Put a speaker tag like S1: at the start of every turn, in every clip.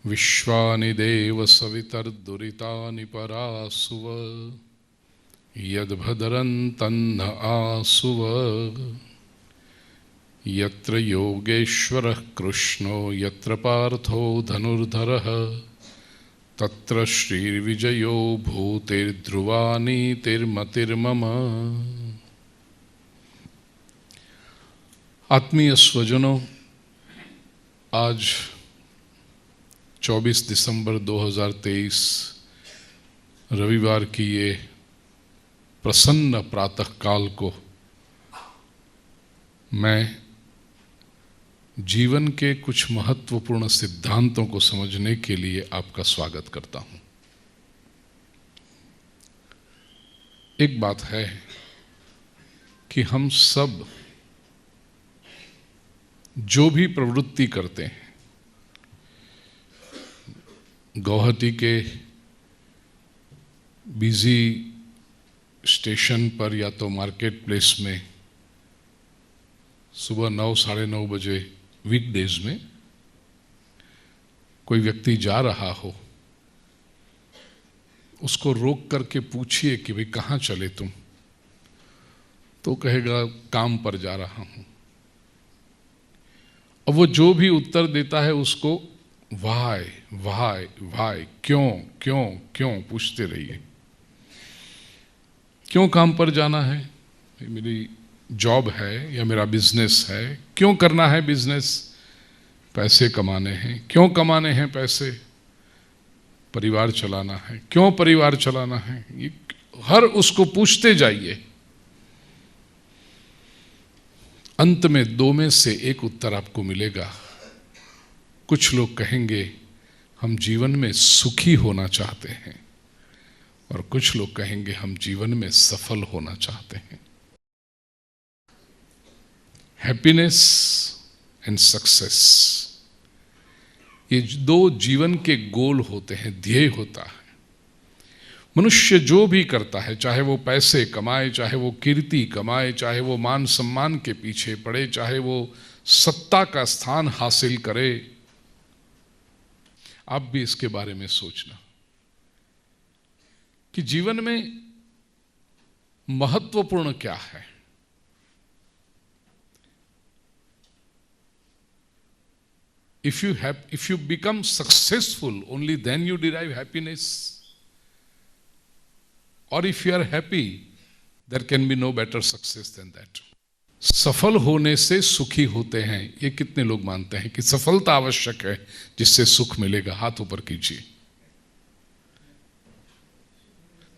S1: विश्वानि देव सवितर्दुरितानि परासुव यद्भद्रन्तन्न आसुव यत्र योगेश्वरः कृष्णो यत्र पार्थो धनुर्धरः तत्र श्रीर्विजयो भूतेर्ध्रुवानीतिर्मतिर्मम। आत्मीय स्वजनों, आज 24 दिसंबर 2023 रविवार की ये प्रसन्न प्रातः काल को मैं जीवन के कुछ महत्वपूर्ण सिद्धांतों को समझने के लिए आपका स्वागत करता हूं। एक बात है कि हम सब जो भी प्रवृत्ति करते हैं, गुवाहाटी के बिजी स्टेशन पर या तो मार्केट प्लेस में सुबह 9 साढ़े 9 बजे वीकडेज में कोई व्यक्ति जा रहा हो, उसको रोक करके पूछिए कि भाई कहाँ चले तुम, तो कहेगा काम पर जा रहा हूं। अब वो जो भी उत्तर देता है उसको वाई वाई वाई, क्यों क्यों क्यों पूछते रहिए। क्यों काम पर जाना है? मेरी जॉब है या मेरा बिजनेस है। क्यों करना है बिजनेस? पैसे कमाने हैं। क्यों कमाने हैं पैसे? परिवार चलाना है। क्यों परिवार चलाना है? ये हर उसको पूछते जाइए। अंत में 2 में से एक उत्तर आपको मिलेगा। कुछ लोग कहेंगे हम जीवन में सुखी होना चाहते हैं, और कुछ लोग कहेंगे हम जीवन में सफल होना चाहते हैं। हैप्पीनेस एंड सक्सेस, ये 2 जीवन के गोल होते हैं, ध्येय होता है। मनुष्य जो भी करता है, चाहे वो पैसे कमाए, चाहे वो कीर्ति कमाए, चाहे वो मान सम्मान के पीछे पड़े, चाहे वो सत्ता का स्थान हासिल करे, आप भी इसके बारे में सोचना कि जीवन में महत्वपूर्ण क्या है। If you become successful, only then you derive happiness. Or if you are happy, there can be no better success than that. सफल होने से सुखी होते हैं, ये कितने लोग मानते हैं कि सफलता आवश्यक है जिससे सुख मिलेगा? हाथ ऊपर कीजिए।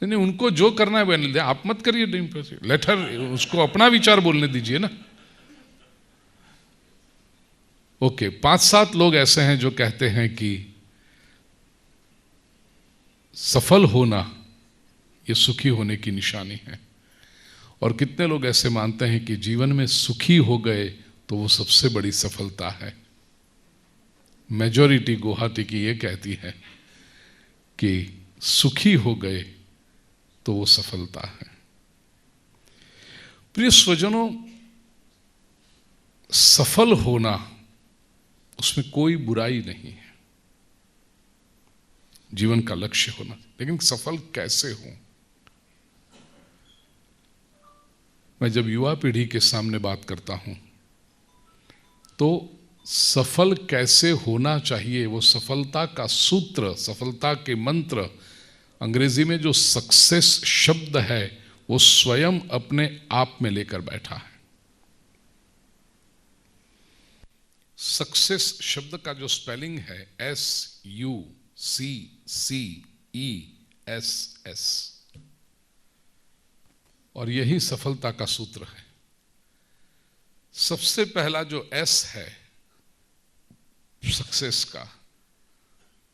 S1: नहीं, उनको जो करना है बोलने दे, आप मत करिए। लेट हर, उसको अपना विचार बोलने दीजिए ना। ओके, 5-7 लोग ऐसे हैं जो कहते हैं कि सफल होना ये सुखी होने की निशानी है, और कितने लोग ऐसे मानते हैं कि जीवन में सुखी हो गए तो वो सबसे बड़ी सफलता है। मेजॉरिटी गुवाहाटी की ये कहती है कि सुखी हो गए तो वो सफलता है। प्रिय स्वजनों, सफल होना, उसमें कोई बुराई नहीं है। जीवन का लक्ष्य होना, लेकिन सफल कैसे हो? मैं जब युवा पीढ़ी के सामने बात करता हूं तो सफल कैसे होना चाहिए, वो सफलता का सूत्र, सफलता के मंत्र, अंग्रेजी में जो सक्सेस शब्द है वो स्वयं अपने आप में लेकर बैठा है। सक्सेस शब्द का जो स्पेलिंग है SUCCESS, और यही सफलता का सूत्र है। सबसे पहला जो S है सक्सेस का,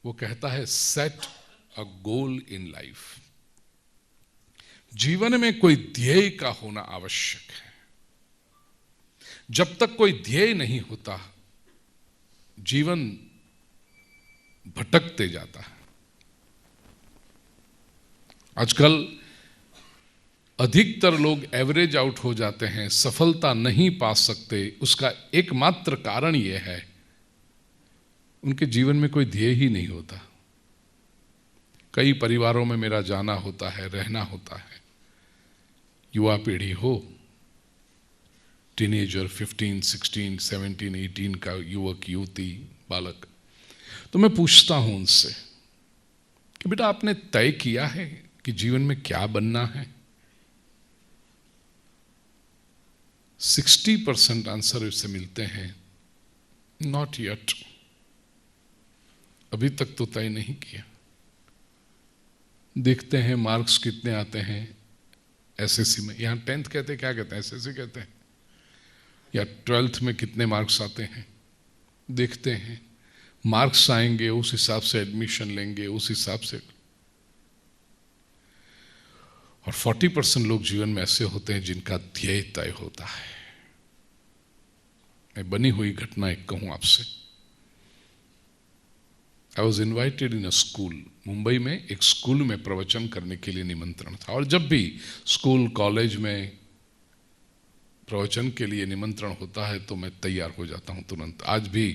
S1: वो कहता है set a goal in life. जीवन में कोई ध्येय का होना आवश्यक है। जब तक कोई ध्येय नहीं होता, जीवन भटकते जाता है। आजकल अधिकतर लोग एवरेज आउट हो जाते हैं, सफलता नहीं पा सकते। उसका एकमात्र कारण यह है उनके जीवन में कोई ध्येय ही नहीं होता। कई परिवारों में मेरा जाना होता है, रहना होता है। युवा पीढ़ी हो, टीनेजर 15, 16, 17, 18 का युवक युवती बालक, तो मैं पूछता हूं उनसे कि बेटा आपने तय किया है कि जीवन में क्या बनना है? 60% आंसर इससे मिलते हैं, नॉट येट, अभी तक तो तय नहीं किया। देखते हैं मार्क्स कितने आते हैं एसएससी में, यहां 10th कहते हैं, क्या कहते हैं, एसएससी कहते हैं, या 12th में कितने मार्क्स आते हैं, देखते हैं। मार्क्स आएंगे, उस हिसाब से एडमिशन लेंगे, उस हिसाब से। और 40% लोग जीवन में ऐसे होते हैं जिनका ध्येय तय होता है। मैं बनी हुई घटना एक कहूं आपसे। I was invited in a school, Mumbai में एक स्कूल में प्रवचन करने के लिए निमंत्रण था। और जब भी स्कूल कॉलेज में प्रवचन के लिए निमंत्रण होता है तो मैं तैयार हो जाता हूं तुरंत। आज भी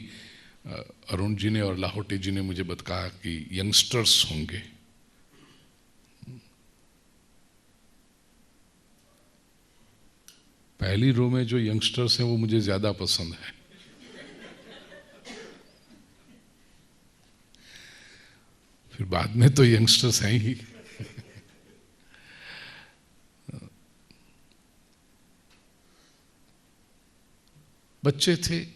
S1: अरुण जी ने और लाहौटी जी ने मुझे बताया कि यंगस्टर्स होंगे। पहली रो में जो यंगस्टर्स हैं वो मुझे ज्यादा पसंद है। फिर बाद में तो यंगस्टर्स हैं ही। बच्चे थे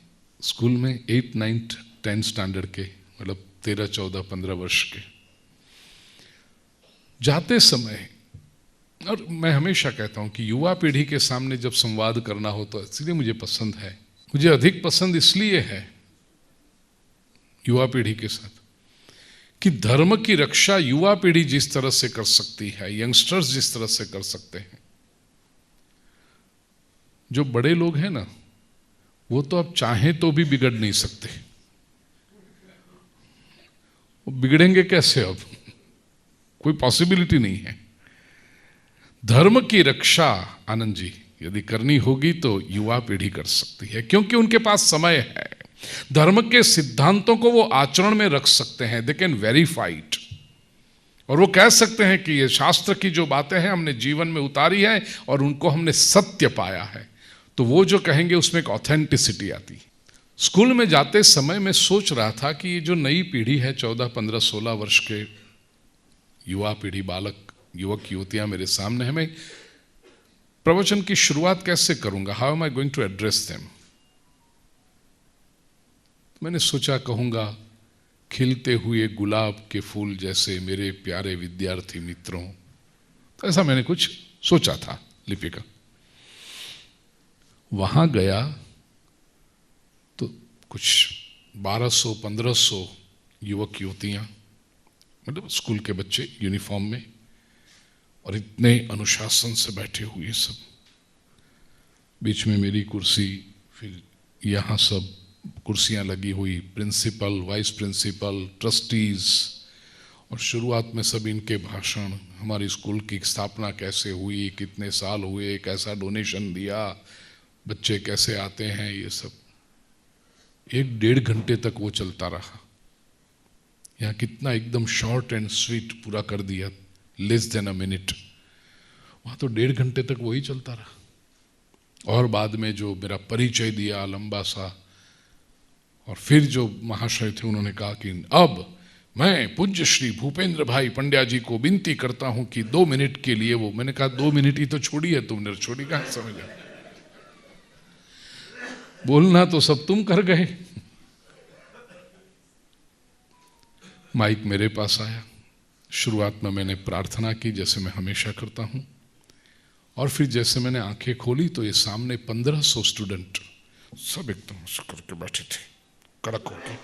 S1: स्कूल में 8, 9, 10 स्टैंडर्ड के, मतलब 13, 14, 15 वर्ष के। जाते समय, और मैं हमेशा कहता हूं कि युवा पीढ़ी के सामने जब संवाद करना हो तो इसलिए मुझे पसंद है, मुझे अधिक पसंद इसलिए है युवा पीढ़ी के साथ कि धर्म की रक्षा युवा पीढ़ी जिस तरह से कर सकती है, यंगस्टर्स जिस तरह से कर सकते हैं, जो बड़े लोग हैं ना, वो तो अब चाहें तो भी बिगड़ नहीं सकते। वो बिगड़ेंगे कैसे? अब कोई पॉसिबिलिटी नहीं है। धर्म की रक्षा आनंद जी यदि करनी होगी तो युवा पीढ़ी कर सकती है, क्योंकि उनके पास समय है। धर्म के सिद्धांतों को वो आचरण में रख सकते हैं, दे कैन वेरीफाई इट, और वो कह सकते हैं कि ये शास्त्र की जो बातें हैं हमने जीवन में उतारी है और उनको हमने सत्य पाया है। तो वो जो कहेंगे उसमें एक ऑथेंटिसिटी आती है। स्कूल में जाते समय मैं सोच रहा था कि ये जो नई पीढ़ी है, 14, 15, 16 वर्ष के युवा पीढ़ी, बालक, युवक, युवतियां मेरे सामने है, मैं प्रवचन की शुरुआत कैसे करूंगा? How am I going to address them? मैंने सोचा कहूंगा, खिलते हुए गुलाब के फूल जैसे मेरे प्यारे विद्यार्थी मित्रों। तो ऐसा मैंने कुछ सोचा था लिपिका। वहां गया तो कुछ 1200, 1500 युवक युवतियां, मतलब स्कूल के बच्चे यूनिफॉर्म में, और इतने अनुशासन से बैठे हुए सब। बीच में मेरी कुर्सी, फिर यहाँ सब कुर्सियां लगी हुई, प्रिंसिपल, वाइस प्रिंसिपल, ट्रस्टीज, और शुरुआत में सब इनके भाषण, हमारी स्कूल की स्थापना कैसे हुई, कितने साल हुए, कैसा डोनेशन दिया, बच्चे कैसे आते हैं, ये सब 1-1.5 घंटे तक वो चलता रहा। यहाँ कितना एकदम शॉर्ट एंड स्वीट पूरा कर दिया, लेस देन अ मिनट। वहाँ तो 1.5 घंटे तक वही चलता रहा। और बाद में जो मेरा परिचय दिया लंबा सा, और फिर जो महाशय थे उन्होंने कहा कि अब मैं पूज्य श्री भूपेंद्र भाई पंड्या जी को विनती करता हूं कि 2 मिनट के लिए वो। मैंने कहा 2 मिनट ही तो छोड़ी है तुमने, छोड़ी कहां समझा? बोलना तो सब तुम कर गए। माइक मेरे पास आया। शुरुआत में मैंने प्रार्थना की जैसे मैं हमेशा करता हूं, और फिर जैसे मैंने आंखें खोली तो ये सामने 1500 स्टूडेंट सब एकदम करके बैठे थे, कड़क होके।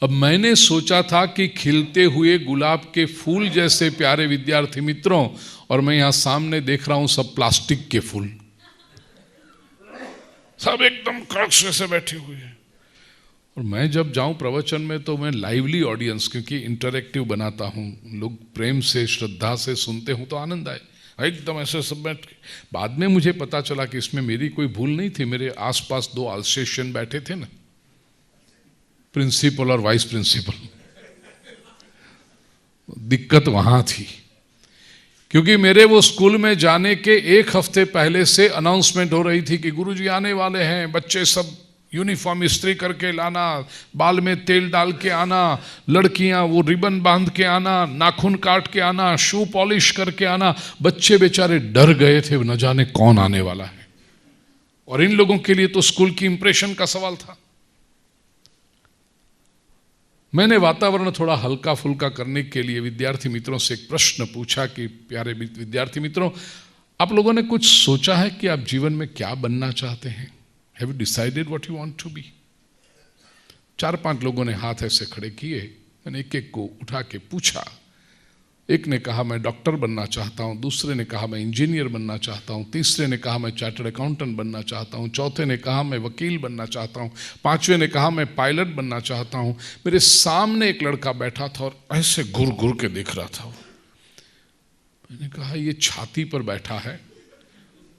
S1: अब मैंने सोचा था कि खिलते हुए गुलाब के फूल जैसे प्यारे विद्यार्थी मित्रों, और मैं यहां सामने देख रहा हूं सब प्लास्टिक के फूल, सब एकदम कड़क से बैठे हुए हैं। और मैं जब जाऊं प्रवचन में तो मैं लाइवली ऑडियंस, क्योंकि इंटरैक्टिव बनाता हूं, लोग प्रेम से श्रद्धा से सुनते हूं तो आनंद आए, एकदम ऐसे सब बैठ के। बाद में मुझे पता चला कि इसमें मेरी कोई भूल नहीं थी, मेरे आसपास 2 अल्सेशियन बैठे थे ना, प्रिंसिपल और वाइस प्रिंसिपल। दिक्कत वहां थी, क्योंकि मेरे वो स्कूल में जाने के एक हफ्ते पहले से अनाउंसमेंट हो रही थी कि गुरुजी आने वाले हैं, बच्चे सब यूनिफॉर्म इस्त्री करके लाना, बाल में तेल डाल के आना, लड़कियां वो रिबन बांध के आना, नाखून काट के आना, शू पॉलिश करके आना। बच्चे बेचारे डर गए थे, न जाने कौन आने वाला है, और इन लोगों के लिए तो स्कूल की इंप्रेशन का सवाल था। मैंने वातावरण थोड़ा हल्का फुल्का करने के लिए विद्यार्थी मित्रों से एक प्रश्न पूछा कि प्यारे विद्यार्थी मित्रों, आप लोगों ने कुछ सोचा है कि आप जीवन में क्या बनना चाहते हैं? Have you decided what you want to be? 4-5 लोगों ने हाथ ऐसे खड़े किए। मैंने एक एक को उठा के पूछा। एक ने कहा मैं डॉक्टर बनना चाहता हूँ, दूसरे ने कहा मैं इंजीनियर बनना चाहता हूँ, तीसरे ने कहा मैं चार्टर्ड अकाउंटेंट बनना चाहता हूँ, चौथे ने कहा मैं वकील बनना चाहता हूँ, पांचवें ने कहा मैं पायलट बनना चाहता हूँ। मेरे सामने एक लड़का बैठा था और ऐसे घुर घुर के देख रहा था। मैंने कहा ये छाती पर बैठा है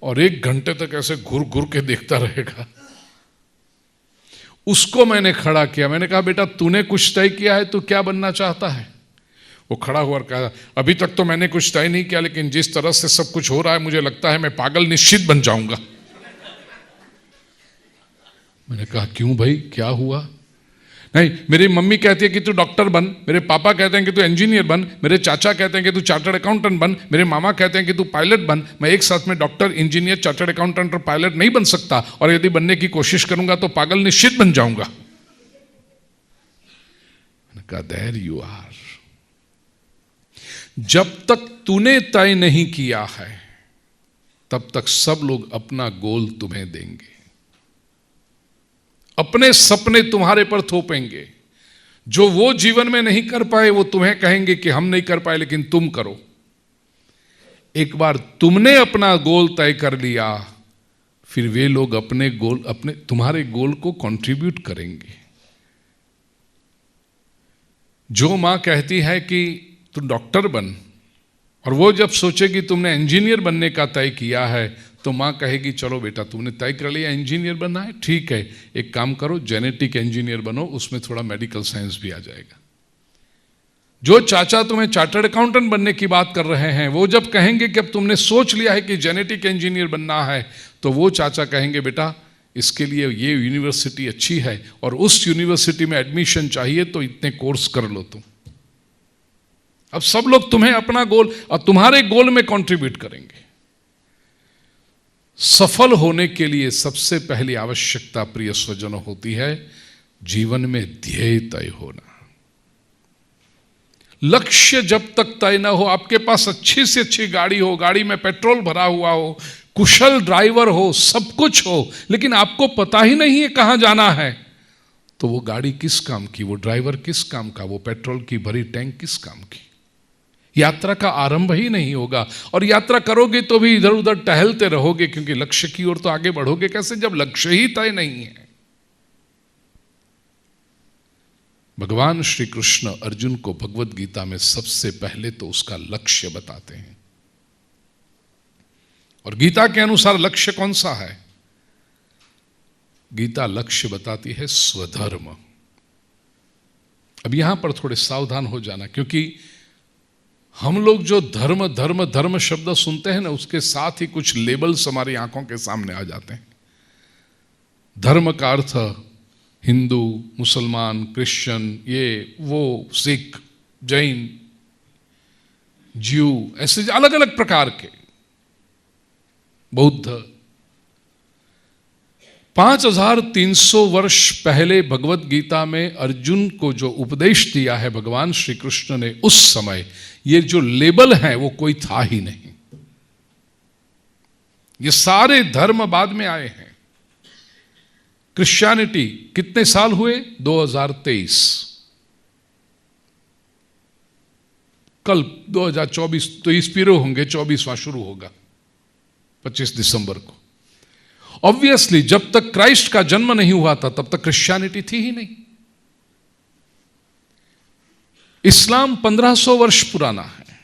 S1: और 1 घंटे तक ऐसे घुर घुर के देखता रहेगा। उसको मैंने खड़ा किया। मैंने कहा बेटा तूने कुछ तय किया है, तू क्या बनना चाहता है? वो खड़ा हुआ और कहा अभी तक तो मैंने कुछ तय नहीं किया, लेकिन जिस तरह से सब कुछ हो रहा है मुझे लगता है मैं पागल निश्चित बन जाऊंगा। मैंने कहा क्यों भाई, क्या हुआ? नहीं, मेरी मम्मी कहती है कि तू डॉक्टर बन, मेरे पापा कहते हैं कि तू इंजीनियर बन, मेरे चाचा कहते हैं कि तू चार्टर्ड अकाउंटेंट बन, मेरे मामा कहते हैं कि तू पायलट बन। मैं एक साथ में डॉक्टर, इंजीनियर, चार्टर्ड अकाउंटेंट और पायलट नहीं बन सकता, और यदि बनने की कोशिश करूंगा तो पागल निश्चित बन जाऊंगा। मैंने कहा देयर यू आर। जब तक तूने तय नहीं किया है तब तक सब लोग अपना गोल तुम्हें देंगे, अपने सपने तुम्हारे पर थोपेंगे। जो वो जीवन में नहीं कर पाए वो तुम्हें कहेंगे कि हम नहीं कर पाए लेकिन तुम करो। एक बार तुमने अपना गोल तय कर लिया, फिर वे लोग अपने गोल, अपने तुम्हारे गोल को कंट्रीब्यूट करेंगे। जो मां कहती है कि तू डॉक्टर बन, और वो जब सोचेगी तुमने इंजीनियर बनने का तय किया है, तो मां कहेगी चलो बेटा तुमने तय कर लिया इंजीनियर बनना है, ठीक है, एक काम करो जेनेटिक इंजीनियर बनो, उसमें थोड़ा मेडिकल साइंस भी आ जाएगा। जो चाचा तुम्हें चार्टर्ड अकाउंटेंट बनने की बात कर रहे हैं, वो जब कहेंगे कि अब तुमने सोच लिया है कि जेनेटिक इंजीनियर बनना है, तो वो चाचा कहेंगे बेटा इसके लिए ये यूनिवर्सिटी अच्छी है और उस यूनिवर्सिटी में एडमिशन चाहिए, तो इतने कोर्स कर लो तुम। अब सब लोग तुम्हें अपना गोल और तुम्हारे गोल में कंट्रीब्यूट करेंगे। सफल होने के लिए सबसे पहली आवश्यकता प्रिय स्वजनों होती है जीवन में ध्येय तय होना। लक्ष्य जब तक तय ना हो, आपके पास अच्छी से अच्छी गाड़ी हो, गाड़ी में पेट्रोल भरा हुआ हो, कुशल ड्राइवर हो, सब कुछ हो, लेकिन आपको पता ही नहीं है कहां जाना है, तो वो गाड़ी किस काम की, वो ड्राइवर किस काम का, वो पेट्रोल की भरी टैंक किस काम की? यात्रा का आरंभ ही नहीं होगा। और यात्रा करोगे तो भी इधर उधर टहलते रहोगे, क्योंकि लक्ष्य की ओर तो आगे बढ़ोगे कैसे जब लक्ष्य ही तय नहीं है। भगवान श्री कृष्ण अर्जुन को भगवत गीता में सबसे पहले तो उसका लक्ष्य बताते हैं, और गीता के अनुसार लक्ष्य कौन सा है? गीता लक्ष्य बताती है स्वधर्म। अब यहां पर थोड़े सावधान हो जाना, क्योंकि हम लोग जो धर्म धर्म धर्म शब्द सुनते हैं ना, उसके साथ ही कुछ लेबल्स हमारी आंखों के सामने आ जाते हैं। धर्म का अर्थ हिंदू, मुसलमान, क्रिश्चियन, ये वो, सिख, जैन, ज्यू, ऐसे अलग अलग प्रकार के, बौद्ध। 5300 वर्ष पहले भगवत गीता में अर्जुन को जो उपदेश दिया है भगवान श्री कृष्ण ने, उस समय ये जो लेबल है वो कोई था ही नहीं। ये सारे धर्म बाद में आए हैं। क्रिश्चियनिटी कितने साल हुए? 2023। कल 2024 तो इस्पीरो होंगे, 24वां शुरू होगा 25 दिसंबर को। ऑब्वियसली जब तक क्राइस्ट का जन्म नहीं हुआ था तब तक क्रिश्चियनिटी थी ही नहीं। इस्लाम 1500 वर्ष पुराना है।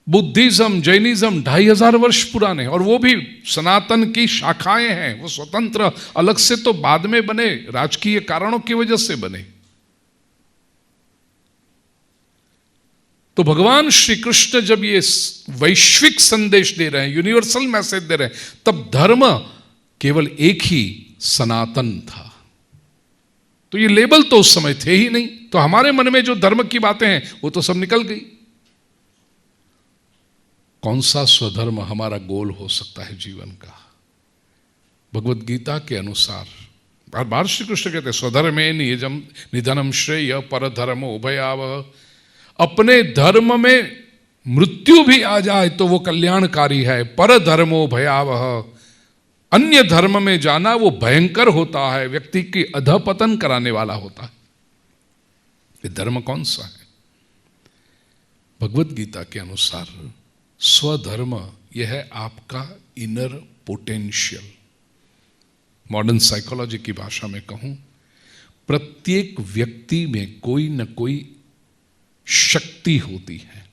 S1: बुद्धिज्म, जैनिज्म 2500 वर्ष पुराने, और वो भी सनातन की शाखाएं हैं। वो स्वतंत्र अलग से तो बाद में बने, राजकीय कारणों की वजह से बने। तो भगवान श्री कृष्ण जब ये वैश्विक संदेश दे रहे हैं, यूनिवर्सल मैसेज दे रहे हैं, तब धर्म केवल एक ही सनातन था। तो ये लेबल तो उस समय थे ही नहीं। तो हमारे मन में जो धर्म की बातें हैं वो तो सब निकल गई। कौन सा स्वधर्म हमारा गोल हो सकता है जीवन का? भगवत गीता के अनुसार बार बार श्री कृष्ण कहते हैं, स्वधर्मे निजम निधनम श्रेय परधर्मो भयावह। अपने धर्म में मृत्यु भी आ जाए तो वो कल्याणकारी है। परधर्मो भयावह, अन्य धर्म में जाना वो भयंकर होता है, व्यक्ति की अधपतन कराने वाला होता है। ये धर्म कौन सा है? भगवत गीता के अनुसार स्वधर्म यह है आपका इनर पोटेंशियल। मॉडर्न साइकोलॉजी की भाषा में कहूं, प्रत्येक व्यक्ति में कोई न कोई शक्ति होती है।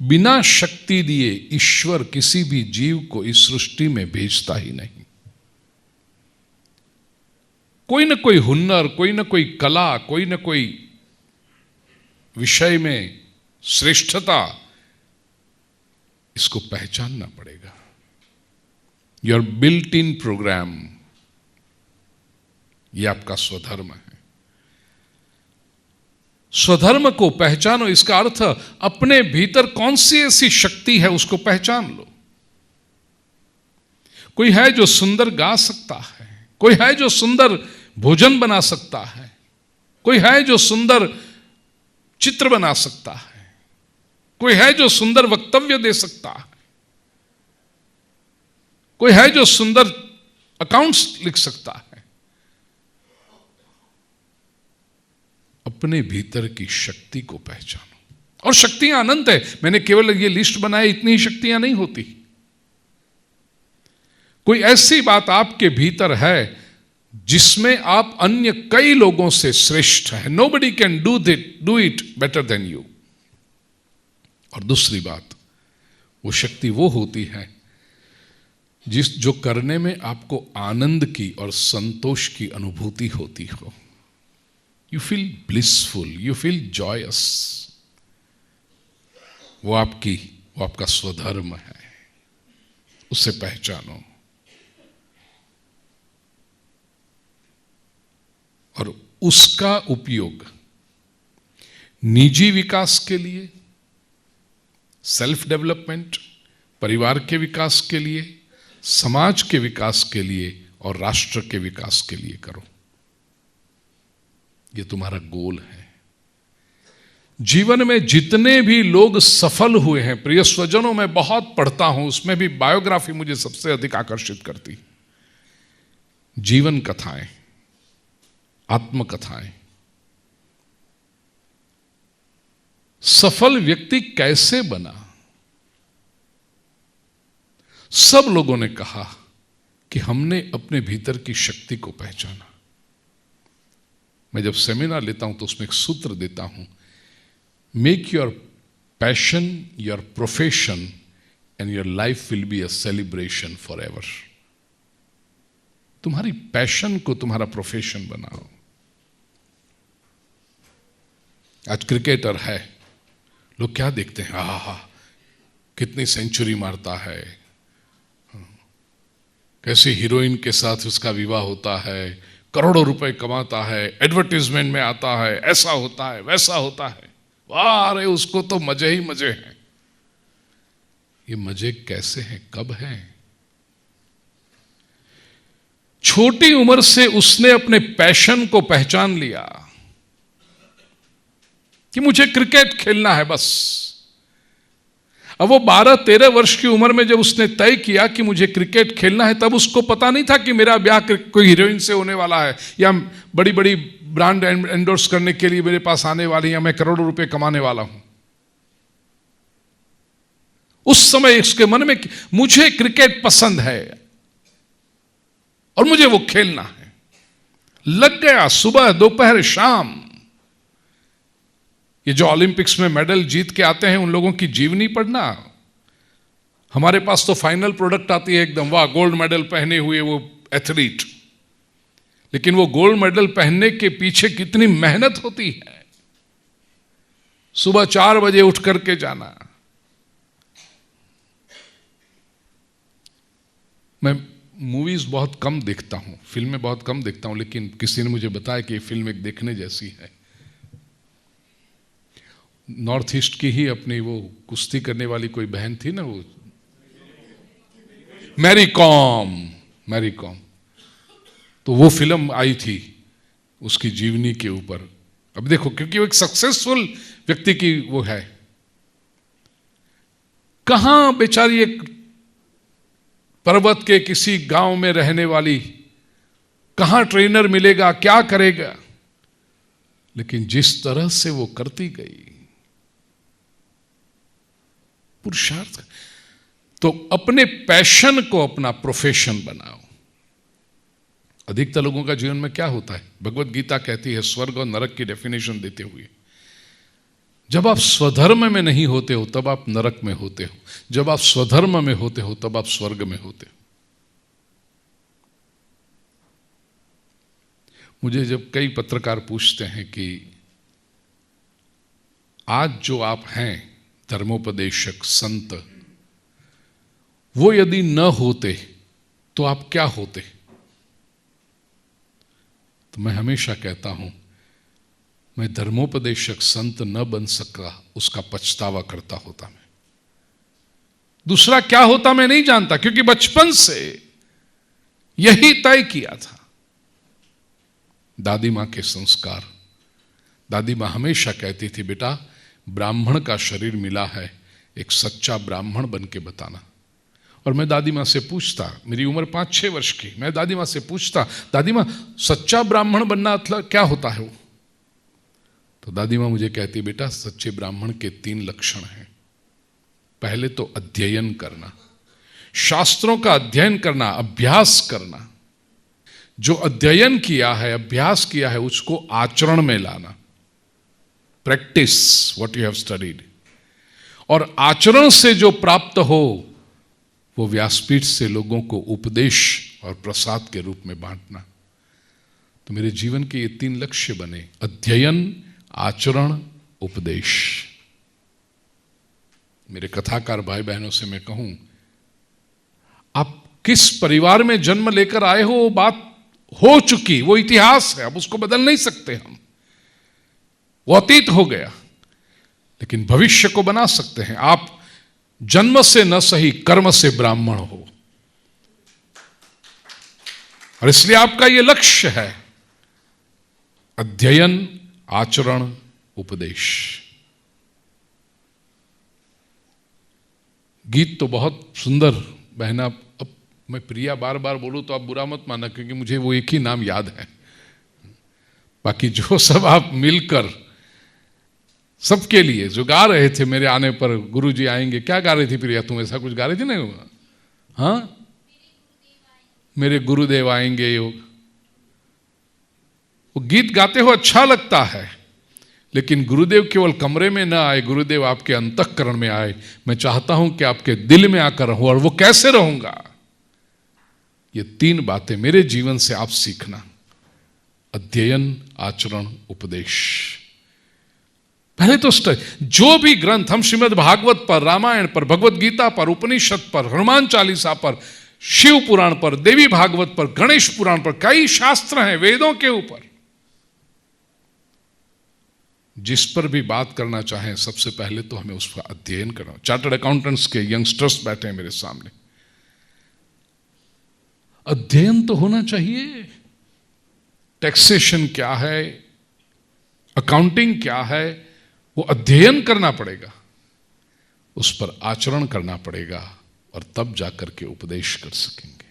S1: बिना शक्ति दिए ईश्वर किसी भी जीव को इस सृष्टि में भेजता ही नहीं। कोई न कोई हुनर, कोई न कोई कला, कोई न कोई विषय में श्रेष्ठता, इसको पहचानना पड़ेगा। योर बिल्ट इन प्रोग्राम, यह आपका स्वधर्म है। स्वधर्म को पहचानो। इसका अर्थ अपने भीतर कौन सी ऐसी शक्ति है उसको पहचान लो। कोई है जो सुंदर गा सकता है, कोई है जो सुंदर भोजन बना सकता है, कोई है जो सुंदर चित्र बना सकता है, कोई है जो सुंदर वक्तव्य दे सकता है, कोई है जो सुंदर अकाउंट्स लिख सकता है। अपने भीतर की शक्ति को पहचानो। और शक्तियां अनंत है। मैंने केवल ये लिस्ट बनाई, इतनी ही शक्तियां नहीं होती। कोई ऐसी बात आपके भीतर है जिसमें आप अन्य कई लोगों से श्रेष्ठ हैं। Nobody can do it better than you. और दूसरी बात, वो शक्ति वो होती है जो करने में आपको आनंद की और संतोष की अनुभूति होती हो। You feel blissful, you feel joyous. वो आपका स्वधर्म है, उसे पहचानो। और उसका उपयोग निजी विकास के लिए, सेल्फ डेवलपमेंट, परिवार के विकास के लिए, समाज के विकास के लिए और राष्ट्र के विकास के लिए करो। ये तुम्हारा गोल है। जीवन में जितने भी लोग सफल हुए हैं, प्रिय स्वजनों, मैं बहुत पढ़ता हूं, उसमें भी बायोग्राफी मुझे सबसे अधिक आकर्षित करती। जीवन कथाएं, आत्मकथाएं। सफल व्यक्ति कैसे बना? सब लोगों ने कहा कि हमने अपने भीतर की शक्ति को पहचाना। मैं जब सेमिनार लेता हूं तो उसमें एक सूत्र देता हूं, make your passion your profession and your life will be a celebration for ever. तुम्हारी पैशन को तुम्हारा प्रोफेशन बनाओ। आज क्रिकेटर है, लोग क्या देखते हैं, आहा कितनी सेंचुरी मारता है, कैसे हीरोइन के साथ उसका विवाह होता है, करोड़ों रुपए कमाता है, एडवर्टाइजमेंट में आता है, ऐसा होता है, वैसा होता है। वाह, अरे उसको तो मजे ही मजे हैं। ये मजे कैसे हैं, कब हैं? छोटी उम्र से उसने अपने पैशन को पहचान लिया कि मुझे क्रिकेट खेलना है बस। अब वो 12-13 वर्ष की उम्र में जब उसने तय किया कि मुझे क्रिकेट खेलना है, तब उसको पता नहीं था कि मेरा ब्याह कोई हीरोइन से होने वाला है, या बड़ी बड़ी ब्रांड एंडोर्स करने के लिए मेरे पास आने वाली, या मैं करोड़ों रुपए कमाने वाला हूं। उस समय उसके मन में मुझे क्रिकेट पसंद है और मुझे वो खेलना है। लग गया, सुबह दोपहर शाम। ये जो ओलंपिक्स में मेडल जीत के आते हैं, उन लोगों की जीवनी पढ़ना, हमारे पास तो फाइनल प्रोडक्ट आती है एकदम, वाह गोल्ड मेडल पहने हुए वो एथलीट, लेकिन वो गोल्ड मेडल पहनने के पीछे कितनी मेहनत होती है। सुबह 4 बजे उठ करके जाना। मैं मूवीज बहुत कम देखता हूं, फिल्में बहुत कम देखता हूं, लेकिन किसी ने मुझे बताया कि ये फिल्म एक देखने जैसी है। नॉर्थ ईस्ट की ही अपनी वो कुश्ती करने वाली कोई बहन थी ना, वो मैरी कॉम, तो वो फिल्म आई थी उसकी जीवनी के ऊपर। अब देखो, क्योंकि वो एक सक्सेसफुल व्यक्ति की वो है, कहां बेचारी एक पर्वत के किसी गांव में रहने वाली, कहां ट्रेनर मिलेगा, क्या करेगा, लेकिन जिस तरह से वो करती गई, पुरुषार्थ। तो अपने पैशन को अपना प्रोफेशन बनाओ। अधिकतर लोगों का जीवन में क्या होता है, भगवत गीता कहती है स्वर्ग और नरक की डेफिनेशन देते हुए, जब आप स्वधर्म में नहीं होते हो तब आप नरक में होते हो, जब आप स्वधर्म में होते हो तब आप स्वर्ग में होते हो। मुझे जब कई पत्रकार पूछते हैं कि आज जो आप हैं धर्मोपदेशक संत, वो यदि न होते तो आप क्या होते, तो मैं हमेशा कहता हूं मैं धर्मोपदेशक संत न बन सका उसका पछतावा करता होता। मैं दूसरा क्या होता मैं नहीं जानता, क्योंकि बचपन से यही तय किया था। दादी मां के संस्कार, दादी मां हमेशा कहती थी बेटा ब्राह्मण का शरीर मिला है, एक सच्चा ब्राह्मण बन के बताना। और मैं दादी मां से पूछता, मेरी उम्र 5-6 वर्ष की, मैं दादी मां से पूछता, दादी मां सच्चा ब्राह्मण बनना मतलब क्या होता है वो? तो दादी मां मुझे कहती बेटा सच्चे ब्राह्मण के 3 लक्षण हैं। पहले तो अध्ययन करना, शास्त्रों का अध्ययन करना, अभ्यास करना। जो अध्ययन किया है, अभ्यास किया है, उसको आचरण में लाना, practice what you have studied. और आचरण से जो प्राप्त हो वो व्यासपीठ से लोगों को उपदेश और प्रसाद के रूप में बांटना। तो मेरे जीवन के ये 3 लक्ष्य बने, अध्ययन, आचरण, उपदेश। मेरे कथाकार भाई बहनों से मैं कहूं, आप किस परिवार में जन्म लेकर आए हो वो बात हो चुकी, वो इतिहास है, अब उसको बदल नहीं सकते हम, वो अतीत हो गया। लेकिन भविष्य को बना सकते हैं। आप जन्म से न सही कर्म से ब्राह्मण हो, और इसलिए आपका यह लक्ष्य है अध्ययन, आचरण, उपदेश। गीत तो बहुत सुंदर बहना, अब मैं प्रिया बार बार बोलूं तो आप बुरा मत माना, क्योंकि मुझे वो एक ही नाम याद है, बाकी जो सब आप मिलकर सबके लिए जो गा रहे थे मेरे आने पर, गुरु जी आएंगे, क्या गा रही थी प्रिया, तुम ऐसा कुछ गा रही थी ना? हाँ, मेरे गुरुदेव आएंगे। वो गीत गाते हो अच्छा लगता है, लेकिन गुरुदेव केवल कमरे में ना आए, गुरुदेव आपके अंतःकरण में आए। मैं चाहता हूं कि आपके दिल में आकर रहूं, और वो कैसे रहूंगा, ये 3 बातें मेरे जीवन से आप सीखना, अध्ययन, आचरण, उपदेश। पहले तो जो भी ग्रंथ हम श्रीमद् भागवत पर, रामायण पर, भगवत गीता पर, उपनिषद पर, हनुमान चालीसा पर, शिव पुराण पर, देवी भागवत पर, गणेश पुराण पर, कई शास्त्र हैं वेदों के ऊपर, जिस पर भी बात करना चाहें सबसे पहले तो हमें उसका अध्ययन करना। चार्टर्ड अकाउंटेंट्स के यंगस्टर्स बैठे हैं मेरे सामने, अध्ययन तो होना चाहिए। टैक्सेशन क्या है, अकाउंटिंग क्या है, वो अध्ययन करना पड़ेगा, उस पर आचरण करना पड़ेगा, और तब जाकर के उपदेश कर सकेंगे।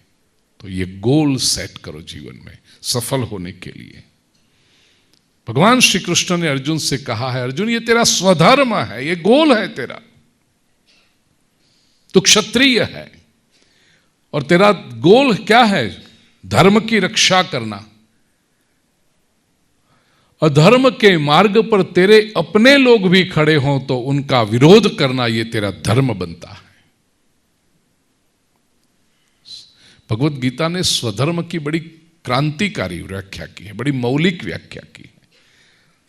S1: तो ये गोल सेट करो जीवन में सफल होने के लिए। भगवान श्री कृष्ण ने अर्जुन से कहा है, अर्जुन ये तेरा स्वधर्म है, ये गोल है तेरा, तू क्षत्रिय है, और तेरा गोल क्या है? धर्म की रक्षा करना। अधर्म के मार्ग पर तेरे अपने लोग भी खड़े हों तो उनका विरोध करना, ये तेरा धर्म बनता है। भगवत गीता ने स्वधर्म की बड़ी क्रांतिकारी व्याख्या की है, बड़ी मौलिक व्याख्या की है।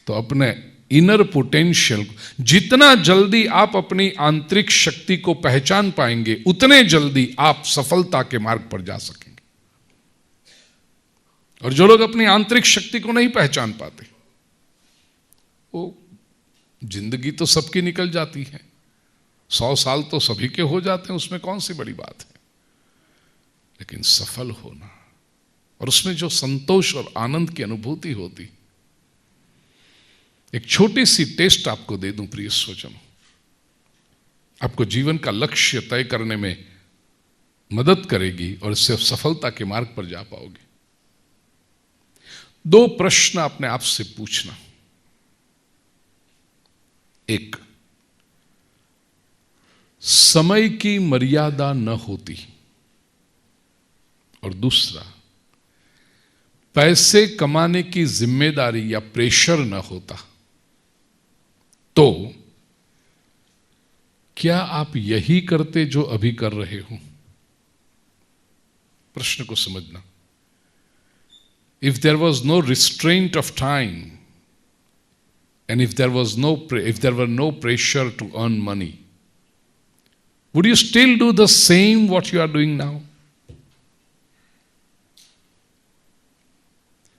S1: तो अपने इनर पोटेंशियल, जितना जल्दी आप अपनी आंतरिक शक्ति को पहचान पाएंगे, उतने जल्दी आप सफलता के मार्ग पर जा सकेंगे। और जो लोग अपनी आंतरिक शक्ति को नहीं पहचान पाते, वो जिंदगी तो सबकी निकल जाती है, 100 साल तो सभी के हो जाते हैं, उसमें कौन सी बड़ी बात है। लेकिन सफल होना और उसमें जो संतोष और आनंद की अनुभूति होती, एक छोटी सी टेस्ट आपको दे दूं प्रिय स्वजनों, आपको जीवन का लक्ष्य तय करने में मदद करेगी और इससे सफलता के मार्ग पर जा पाओगे। 2 प्रश्न अपने आप से पूछना। एक, समय की मर्यादा न होती, और दूसरा, पैसे कमाने की जिम्मेदारी या प्रेशर न होता, तो क्या आप यही करते जो अभी कर रहे हो? प्रश्न को समझना। If there was no restraint of time, and if there were no pressure to earn money, would you still do the same what you are doing now?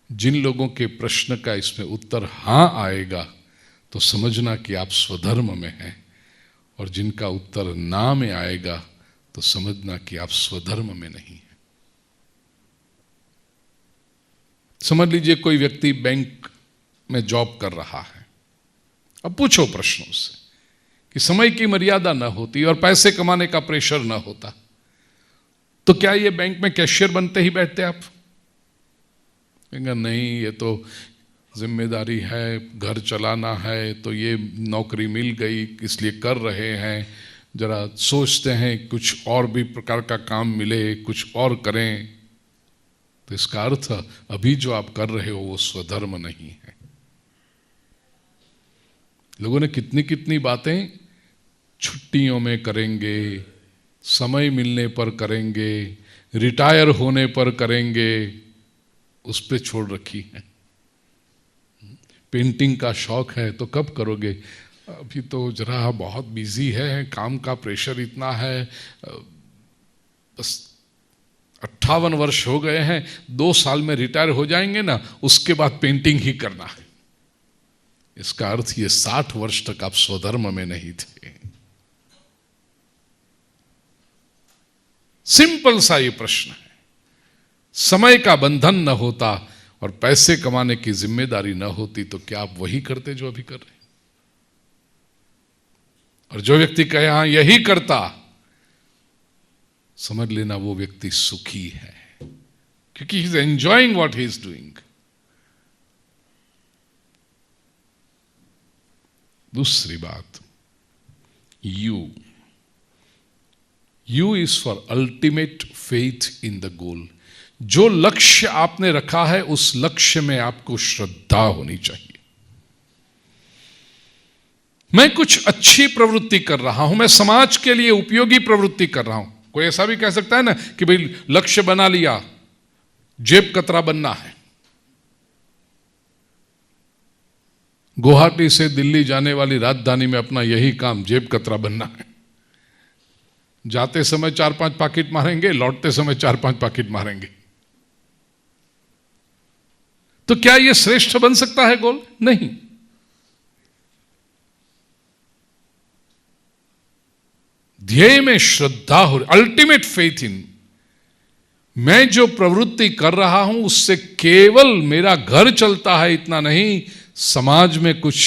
S1: जिन लोगों के प्रश्न का इसमें उत्तर हां आएगा, तो समझना कि आप स्वधर्म में हैं, और जिनका उत्तर ना में आएगा, तो समझना कि आप स्वधर्म में नहीं हैं। समझ लीजिए कोई व्यक्ति बैंक में जॉब कर रहा है। अब पूछो प्रश्नों से कि समय की मर्यादा ना होती और पैसे कमाने का प्रेशर ना होता, तो क्या ये बैंक में कैशियर बनते ही बैठते आप? कहेंगे नहीं, ये तो जिम्मेदारी है, घर चलाना है, तो ये नौकरी मिल गई इसलिए कर रहे हैं, जरा सोचते हैं कुछ और भी प्रकार का काम मिले, कुछ और करें। तो इसका अर्थ अभी जो आप कर रहे हो वो स्वधर्म नहीं है। लोगों ने कितनी कितनी बातें छुट्टियों में करेंगे, समय मिलने पर करेंगे, रिटायर होने पर करेंगे, उस पे छोड़ रखी है। पेंटिंग का शौक है तो कब करोगे? अभी तो जरा बहुत बिजी है, काम का प्रेशर इतना है, बस 58 वर्ष हो गए हैं, 2 साल में रिटायर हो जाएंगे ना, उसके बाद पेंटिंग ही करना है। इसका अर्थ ये 60 वर्ष तक आप स्वधर्म में नहीं थे। सिंपल सा ये प्रश्न है। समय का बंधन न होता और पैसे कमाने की जिम्मेदारी न होती, तो क्या आप वही करते जो अभी कर रहे? और जो व्यक्ति कहे हां यही करता, समझ लेना वो व्यक्ति सुखी है, क्योंकि he is enjoying what he is doing. दूसरी बात, you is for ultimate faith in the goal. जो लक्ष्य आपने रखा है, उस लक्ष्य में आपको श्रद्धा होनी चाहिए। मैं कुछ अच्छी प्रवृत्ति कर रहा हूं, मैं समाज के लिए उपयोगी प्रवृत्ति कर रहा हूं। कोई ऐसा भी कह सकता है ना कि भाई लक्ष्य बना लिया, जेब कतरा बनना है, गुवाहाटी से दिल्ली जाने वाली राजधानी में अपना यही काम जेब कतरा बनना है। जाते समय 4-5 पॉकेट मारेंगे, लौटते समय 4-5 पॉकेट मारेंगे। तो क्या यह श्रेष्ठ बन सकता है गोल? नहीं। ध्येय में श्रद्धा हो, अल्टीमेट फेथ इन, मैं जो प्रवृत्ति कर रहा हूं उससे केवल मेरा घर चलता है इतना नहीं, समाज में कुछ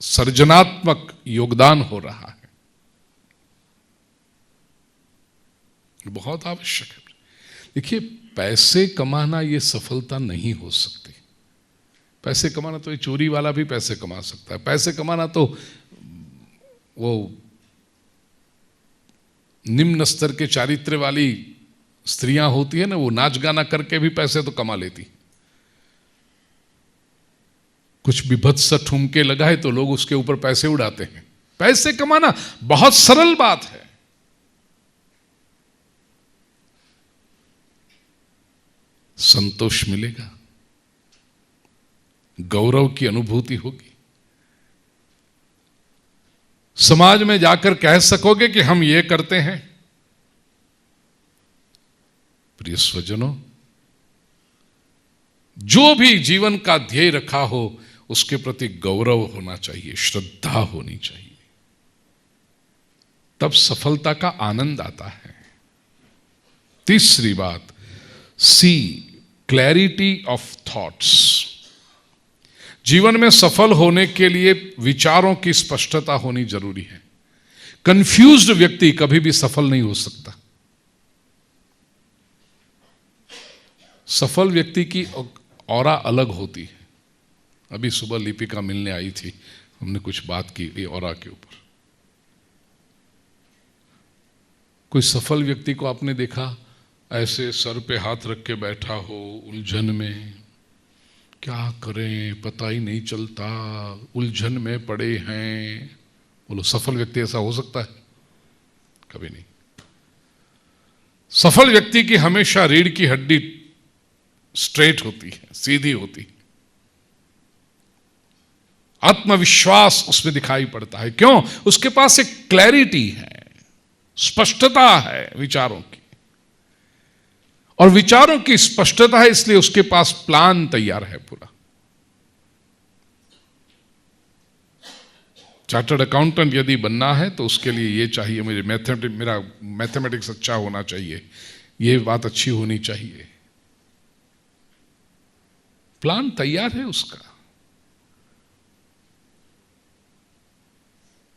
S1: सर्जनात्मक योगदान हो रहा है। बहुत आवश्यक है। देखिए, पैसे कमाना ये सफलता नहीं हो सकती। पैसे कमाना तो ये चोरी वाला भी पैसे कमा सकता है। पैसे कमाना तो वो निम्न स्तर के चारित्र्य वाली स्त्रियां होती है ना, वो नाच गाना करके भी पैसे तो कमा लेती। कुछ विभत्स ठुमके लगाए तो लोग उसके ऊपर पैसे उड़ाते हैं। पैसे कमाना बहुत सरल बात है। संतोष मिलेगा, गौरव की अनुभूति होगी, समाज में जाकर कह सकोगे कि हम ये करते हैं। प्रिय स्वजनों, जो भी जीवन का ध्येय रखा हो उसके प्रति गौरव होना चाहिए, श्रद्धा होनी चाहिए, तब सफलता का आनंद आता है। तीसरी बात, सी क्लैरिटी ऑफ थॉट्स। जीवन में सफल होने के लिए विचारों की स्पष्टता होनी जरूरी है। कंफ्यूज्ड व्यक्ति कभी भी सफल नहीं हो सकता। सफल व्यक्ति की ऑरा अलग होती है। अभी सुबह लिपिका मिलने आई थी, हमने कुछ बात की ये ऑरा के ऊपर। कोई सफल व्यक्ति को आपने देखा ऐसे सर पे हाथ रख के बैठा हो, उलझन में, क्या करें पता ही नहीं चलता, उलझन में पड़े हैं? बोलो, सफल व्यक्ति ऐसा हो सकता है? कभी नहीं। सफल व्यक्ति की हमेशा रीढ़ की हड्डी स्ट्रेट होती है, सीधी होती है। आत्मविश्वास उसमें दिखाई पड़ता है। क्यों? उसके पास एक क्लैरिटी है, स्पष्टता है विचारों की, और विचारों की स्पष्टता है इसलिए उसके पास प्लान तैयार है पूरा। चार्टर्ड अकाउंटेंट यदि बनना है तो उसके लिए ये चाहिए, मेरा मैथमेटिक्स अच्छा होना चाहिए, ये बात अच्छी होनी चाहिए, प्लान तैयार है उसका।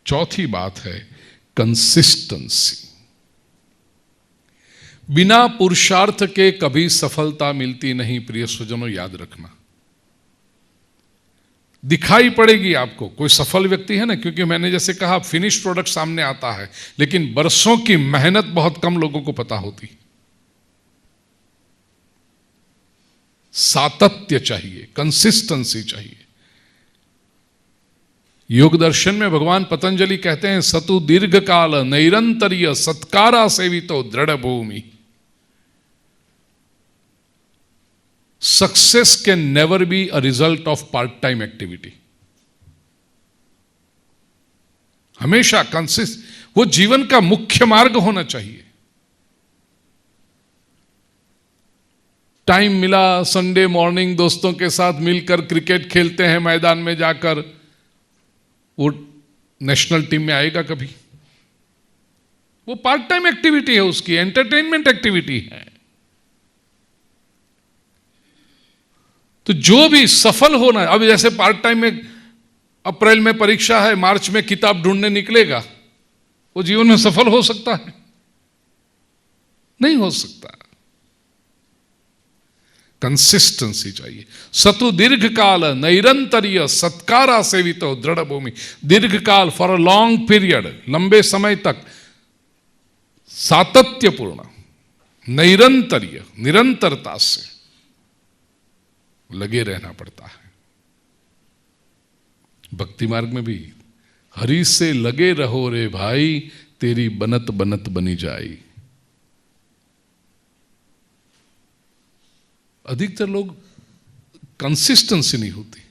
S1: चौथी बात है कंसिस्टेंसी। बिना पुरुषार्थ के कभी सफलता मिलती नहीं। प्रिय स्वजनों, याद रखना। दिखाई पड़ेगी आपको कोई सफल व्यक्ति है ना, क्योंकि मैंने जैसे कहा फिनिश प्रोडक्ट सामने आता है, लेकिन बरसों की मेहनत बहुत कम लोगों को पता होती। सातत्य चाहिए, कंसिस्टेंसी चाहिए। योग दर्शन में भगवान पतंजलि कहते हैं, सतु दीर्घ काल नैरंतर्य सत्कारा सेवितो दृढ़ भूमि। Success can never be a result of part time activity. हमेशा वो जीवन का मुख्य मार्ग होना चाहिए। टाइम मिला, संडे मॉर्निंग दोस्तों के साथ मिलकर क्रिकेट खेलते हैं मैदान में जाकर, वो नेशनल टीम में आएगा कभी? वो पार्ट टाइम एक्टिविटी है, उसकी एंटरटेनमेंट एक्टिविटी है। तो जो भी सफल होना है, अब जैसे पार्ट टाइम में अप्रैल में परीक्षा है, मार्च में किताब ढूंढने निकलेगा, वो जीवन में सफल हो सकता है? नहीं हो सकता। कंसिस्टेंसी चाहिए। सतु दीर्घ काल नैरंतर्य सत्कारा सेवितो दृढ़ भूमि। दीर्घ काल, फॉर अ लॉन्ग पीरियड, लंबे समय तक सातत्यपूर्ण, नैरंतर्य, निरंतरता से लगे रहना पड़ता है। भक्ति मार्ग में भी हरि से लगे रहो रे भाई, तेरी बनत बनत बनी जाई। अधिकतर लोग कंसिस्टेंसी नहीं होती,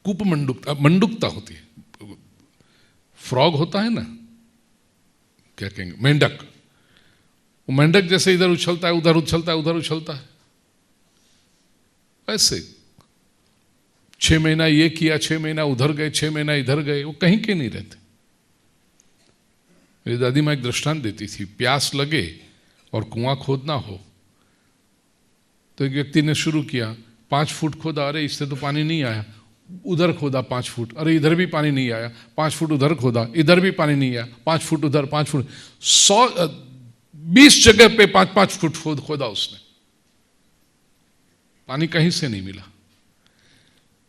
S1: मंडुकता होती है। फ्रॉग होता है ना, क्या कहेंगे, मेंढक। वो मेंढक जैसे इधर उछलता है, उधर उछलता है, उधर उछलता है, ऐसे 6 महीना ये किया, 6 महीना उधर गए, 6 महीना इधर गए, वो कहीं के नहीं रहते। मेरी दादी माँ एक दृष्टांत देती थी, प्यास लगे और कुआं खोदना हो तो एक व्यक्ति ने शुरू किया, 5 फुट खोदा, अरे इससे तो पानी नहीं आया, उधर खोदा 5 फुट, अरे इधर भी पानी नहीं आया, 5 फुट उधर खोदा, इधर भी पानी नहीं आया, 5 फुट उधर, 5 फुट, 20 जगह पे 5-5 फुट खोदा उसने, पानी कहीं से नहीं मिला।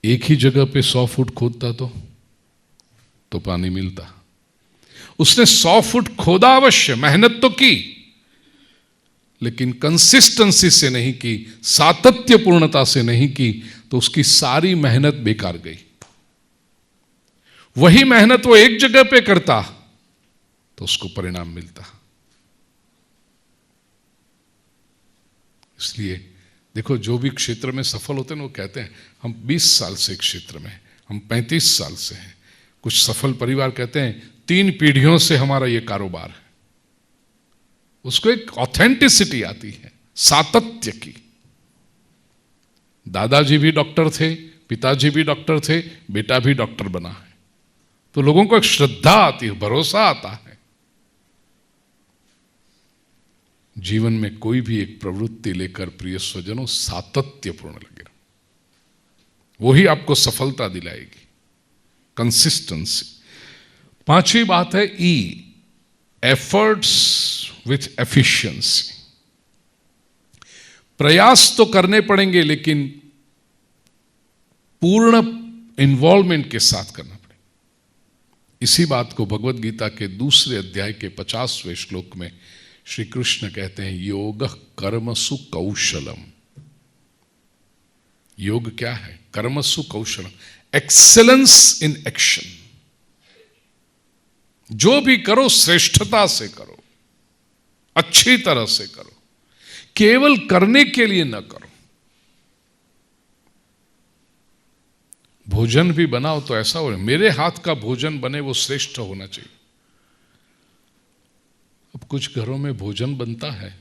S1: एक ही जगह पे 100 फुट खोदता तो पानी मिलता। उसने 100 फुट खोदा अवश्य, मेहनत तो की, लेकिन कंसिस्टेंसी से नहीं की, सातत्यपूर्णता से नहीं की, तो उसकी सारी मेहनत बेकार गई। वही मेहनत वो एक जगह पे करता तो उसको परिणाम मिलता। इसलिए देखो, जो भी क्षेत्र में सफल होते हैं वो कहते हैं हम 20 साल से क्षेत्र में, हम 35 साल से हैं। कुछ सफल परिवार कहते हैं 3 पीढ़ियों से हमारा ये कारोबार है। उसको एक ऑथेंटिसिटी आती है, सातत्य की। दादाजी भी डॉक्टर थे, पिताजी भी डॉक्टर थे, बेटा भी डॉक्टर बना है, तो लोगों को एक श्रद्धा आती है, भरोसा आता है। जीवन में कोई भी एक प्रवृत्ति लेकर प्रिय स्वजनों सातत्यपूर्ण लगे, वही आपको सफलता दिलाएगी, कंसिस्टेंसी। 5वीं बात है ई, एफर्ट्स विथ एफिशिएंसी। प्रयास तो करने पड़ेंगे लेकिन पूर्ण इन्वॉल्वमेंट के साथ करना पड़ेगा। इसी बात को भगवत गीता के 2 अध्याय के 50वें श्लोक में श्री कृष्ण कहते हैं, योग कर्मसु कौशलम। योग क्या है? कर्मसु कौशलम, एक्सेलेंस इन एक्शन। जो भी करो श्रेष्ठता से करो, अच्छी तरह से करो, केवल करने के लिए न करो। भोजन भी बनाओ तो ऐसा हो, मेरे हाथ का भोजन बने वो श्रेष्ठ होना चाहिए। अब कुछ घरों में भोजन बनता है,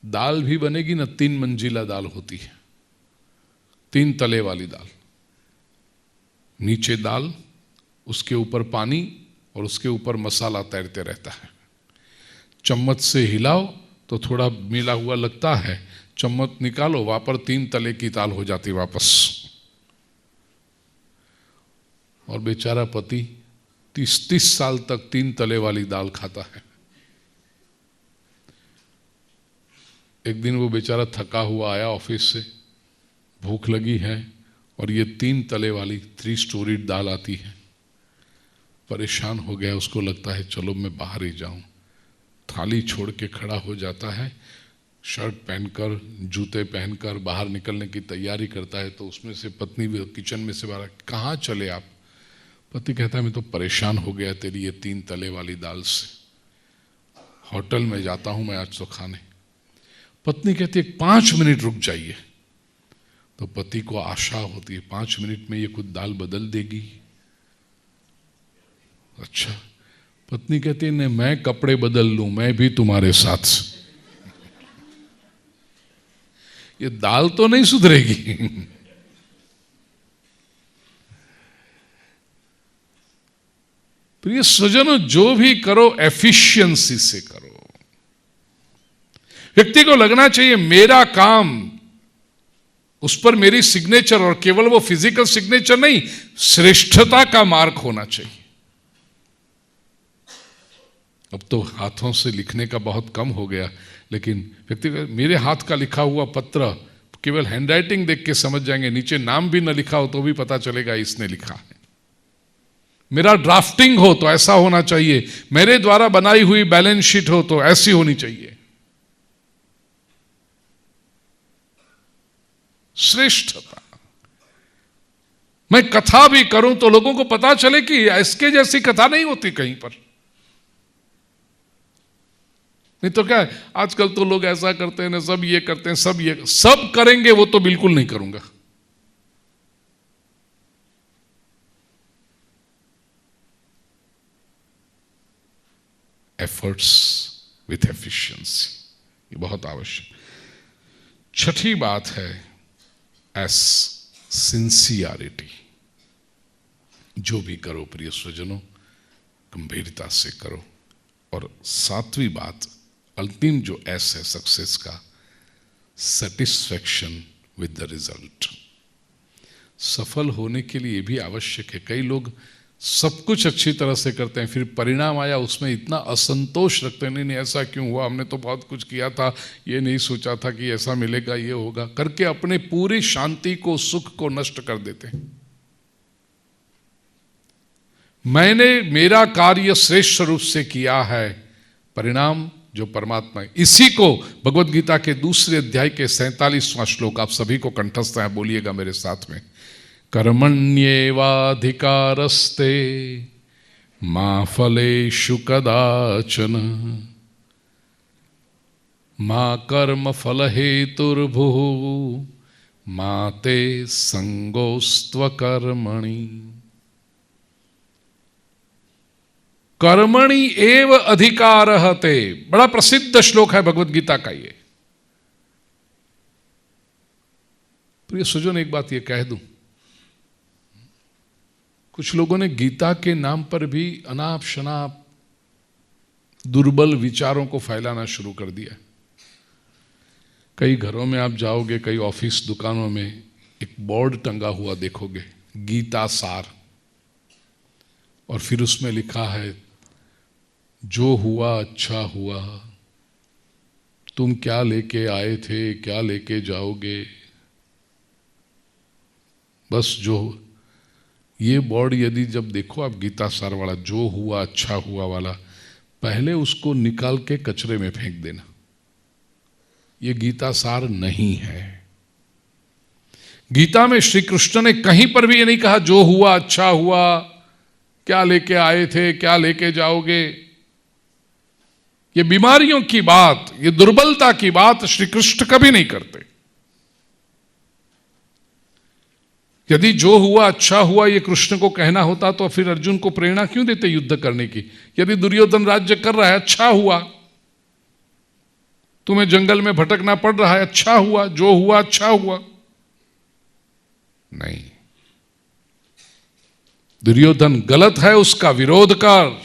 S1: दाल भी बनेगी ना, 3 मंजिला दाल होती है, 3 तले वाली दाल। नीचे दाल, उसके ऊपर पानी और उसके ऊपर मसाला तैरते रहता है। चम्मच से हिलाओ तो थोड़ा मिला हुआ लगता है, चम्मच निकालो वापर 3 तले की दाल हो जाती वापस। और बेचारा पति 30-30 साल तक 3 तले वाली दाल खाता है। एक दिन वो बेचारा थका हुआ आया ऑफिस से, भूख लगी है और ये 3 तले वाली 3 स्टोरीड दाल आती है। परेशान हो गया, उसको लगता है चलो मैं बाहर ही जाऊं। थाली छोड़ के खड़ा हो जाता है, शर्ट पहनकर, जूते पहनकर बाहर निकलने की तैयारी करता है, तो उसमें से पत्नी भी किचन में से बाहर, कहाँ चले आप? पति कहता है मैं तो परेशान हो गया तेरी ये 3 तले वाली दाल से, होटल में जाता हूं मैं आज तो खाने। पत्नी कहती है 5 मिनट रुक जाइए। तो पति को आशा होती है 5 मिनट में ये खुद दाल बदल देगी। अच्छा, पत्नी कहती है नहीं, मैं कपड़े बदल लूं, मैं भी तुम्हारे साथ। ये दाल तो नहीं सुधरेगी। प्रिय स्वजनों, जो भी करो एफिशिएंसी से करो। व्यक्ति को लगना चाहिए मेरा काम, उस पर मेरी सिग्नेचर, और केवल वो फिजिकल सिग्नेचर नहीं, श्रेष्ठता का मार्क होना चाहिए। अब तो हाथों से लिखने का बहुत कम हो गया, लेकिन व्यक्ति मेरे हाथ का लिखा हुआ पत्र केवल हैंडराइटिंग देख के समझ जाएंगे, नीचे नाम भी न लिखा हो तो भी पता चलेगा इसने लिखा है। मेरा ड्राफ्टिंग हो तो ऐसा होना चाहिए, मेरे द्वारा बनाई हुई बैलेंस शीट हो तो ऐसी होनी चाहिए। श्रेष्ठता। मैं कथा भी करूं तो लोगों को पता चले कि इसके जैसी कथा नहीं होती कहीं पर। नहीं तो क्या है, आजकल तो लोग ऐसा करते हैं ना, सब ये करते हैं, सब करेंगे, वो तो बिल्कुल नहीं करूंगा। एफर्ट्स विथ एफिशिएंसी, ये बहुत आवश्यक। 6ठी बात है एस सिंसियरिटी। जो भी करो प्रिय स्वजनों, गंभीरता से करो। और 7वीं बात, अंतिम जो एस है सक्सेस का, सेटिस्फैक्शन विद द रिजल्ट। सफल होने के लिए भी आवश्यक है, कई लोग सब कुछ अच्छी तरह से करते हैं, फिर परिणाम आया उसमें इतना असंतोष रखते हैं, नहीं ऐसा क्यों हुआ, हमने तो बहुत कुछ किया था, ये नहीं सोचा था कि ऐसा मिलेगा, ये होगा, करके अपने पूरी शांति को, सुख को नष्ट कर देते हैं। मैंने मेरा कार्य श्रेष्ठ रूप से किया है, परिणाम जो परमात्मा है। इसी को भगवत गीता के 2 अध्याय के 47वां श्लोक, आप सभी को कंठस्थ है, बोलिएगा मेरे साथ में, कर्मण्येवाधिकारस्ते मा फलेषु कदाचन मां कर्म फल हेतुर्भुः माते संगोस्त्व कर्मणि। कर्मणि एव अधिकारः ते, बड़ा प्रसिद्ध श्लोक है भगवत गीता का ये। प्रिय सुजन, एक बात ये कह दूं, कुछ लोगों ने गीता के नाम पर भी अनाप शनाप दुर्बल विचारों को फैलाना शुरू कर दिया। कई घरों में आप जाओगे, कई ऑफिस दुकानों में एक बोर्ड टंगा हुआ देखोगे, गीता सार, और फिर उसमें लिखा है जो हुआ अच्छा हुआ, तुम क्या लेके आए थे, क्या लेके जाओगे, बस जो। ये बोर्ड यदि जब देखो आप गीता सार वाला, जो हुआ अच्छा हुआ वाला, पहले उसको निकाल के कचरे में फेंक देना। ये गीता सार नहीं है। गीता में श्री कृष्ण ने कहीं पर भी ये नहीं कहा जो हुआ अच्छा हुआ, क्या लेके आए थे, क्या लेके जाओगे। ये बीमारियों की बात, ये दुर्बलता की बात श्री कृष्ण कभी नहीं करते। यदि जो हुआ अच्छा हुआ ये कृष्ण को कहना होता तो फिर अर्जुन को प्रेरणा क्यों देते युद्ध करने की। यदि दुर्योधन राज्य कर रहा है, अच्छा हुआ, तुम्हें जंगल में भटकना पड़ रहा है, अच्छा हुआ, जो हुआ अच्छा हुआ। नहीं, दुर्योधन गलत है, उसका विरोध कर,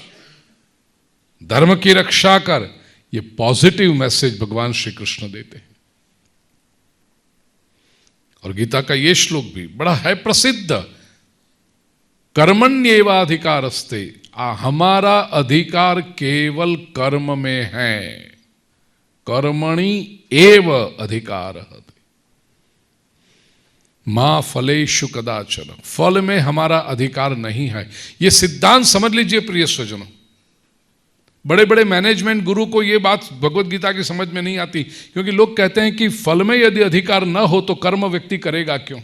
S1: धर्म की रक्षा कर। ये पॉजिटिव मैसेज भगवान श्री कृष्ण देते हैं। और गीता का ये श्लोक भी बड़ा है प्रसिद्ध, कर्मण्येवाधिकारस्ते, हमारा अधिकार केवल कर्म में है। कर्मणि एव अधिकारः मां फलेषु कदाचन, फल में हमारा अधिकार नहीं है। ये सिद्धांत समझ लीजिए प्रिय स्वजनों। बड़े बड़े मैनेजमेंट गुरु को ये बात भगवत गीता की समझ में नहीं आती, क्योंकि लोग कहते हैं कि फल में यदि अधिकार न हो तो कर्म व्यक्ति करेगा क्यों।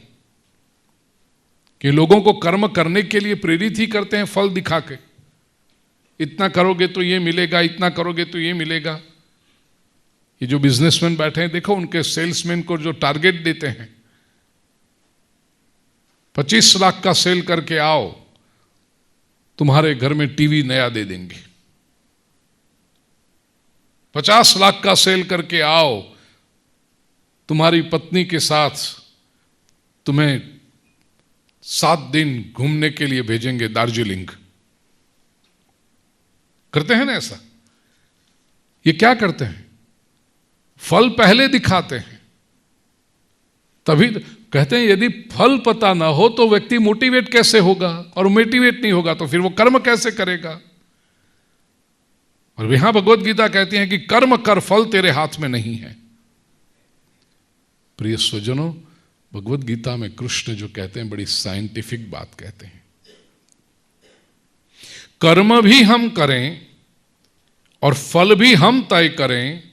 S1: कि लोगों को कर्म करने के लिए प्रेरित ही करते हैं फल दिखा के, इतना करोगे तो ये मिलेगा, इतना करोगे तो ये मिलेगा। ये जो बिजनेसमैन बैठे हैं देखो, उनके सेल्समैन को जो टारगेट देते हैं, 25 लाख का सेल करके आओ, तुम्हारे घर में टीवी नया दे देंगे। 50 लाख का सेल करके आओ, तुम्हारी पत्नी के साथ तुम्हें 7 दिन घूमने के लिए भेजेंगे दार्जिलिंग। करते हैं ना ऐसा। ये क्या करते हैं, फल पहले दिखाते हैं, तभी कहते हैं यदि फल पता ना हो तो व्यक्ति मोटिवेट कैसे होगा, और मोटिवेट नहीं होगा तो फिर वो कर्म कैसे करेगा। और यहां भगवत गीता कहती है कि कर्म कर, फल तेरे हाथ में नहीं है। प्रिय स्वजनों, भगवत गीता में कृष्ण जो कहते हैं बड़ी साइंटिफिक बात कहते हैं। कर्म भी हम करें और फल भी हम तय करें,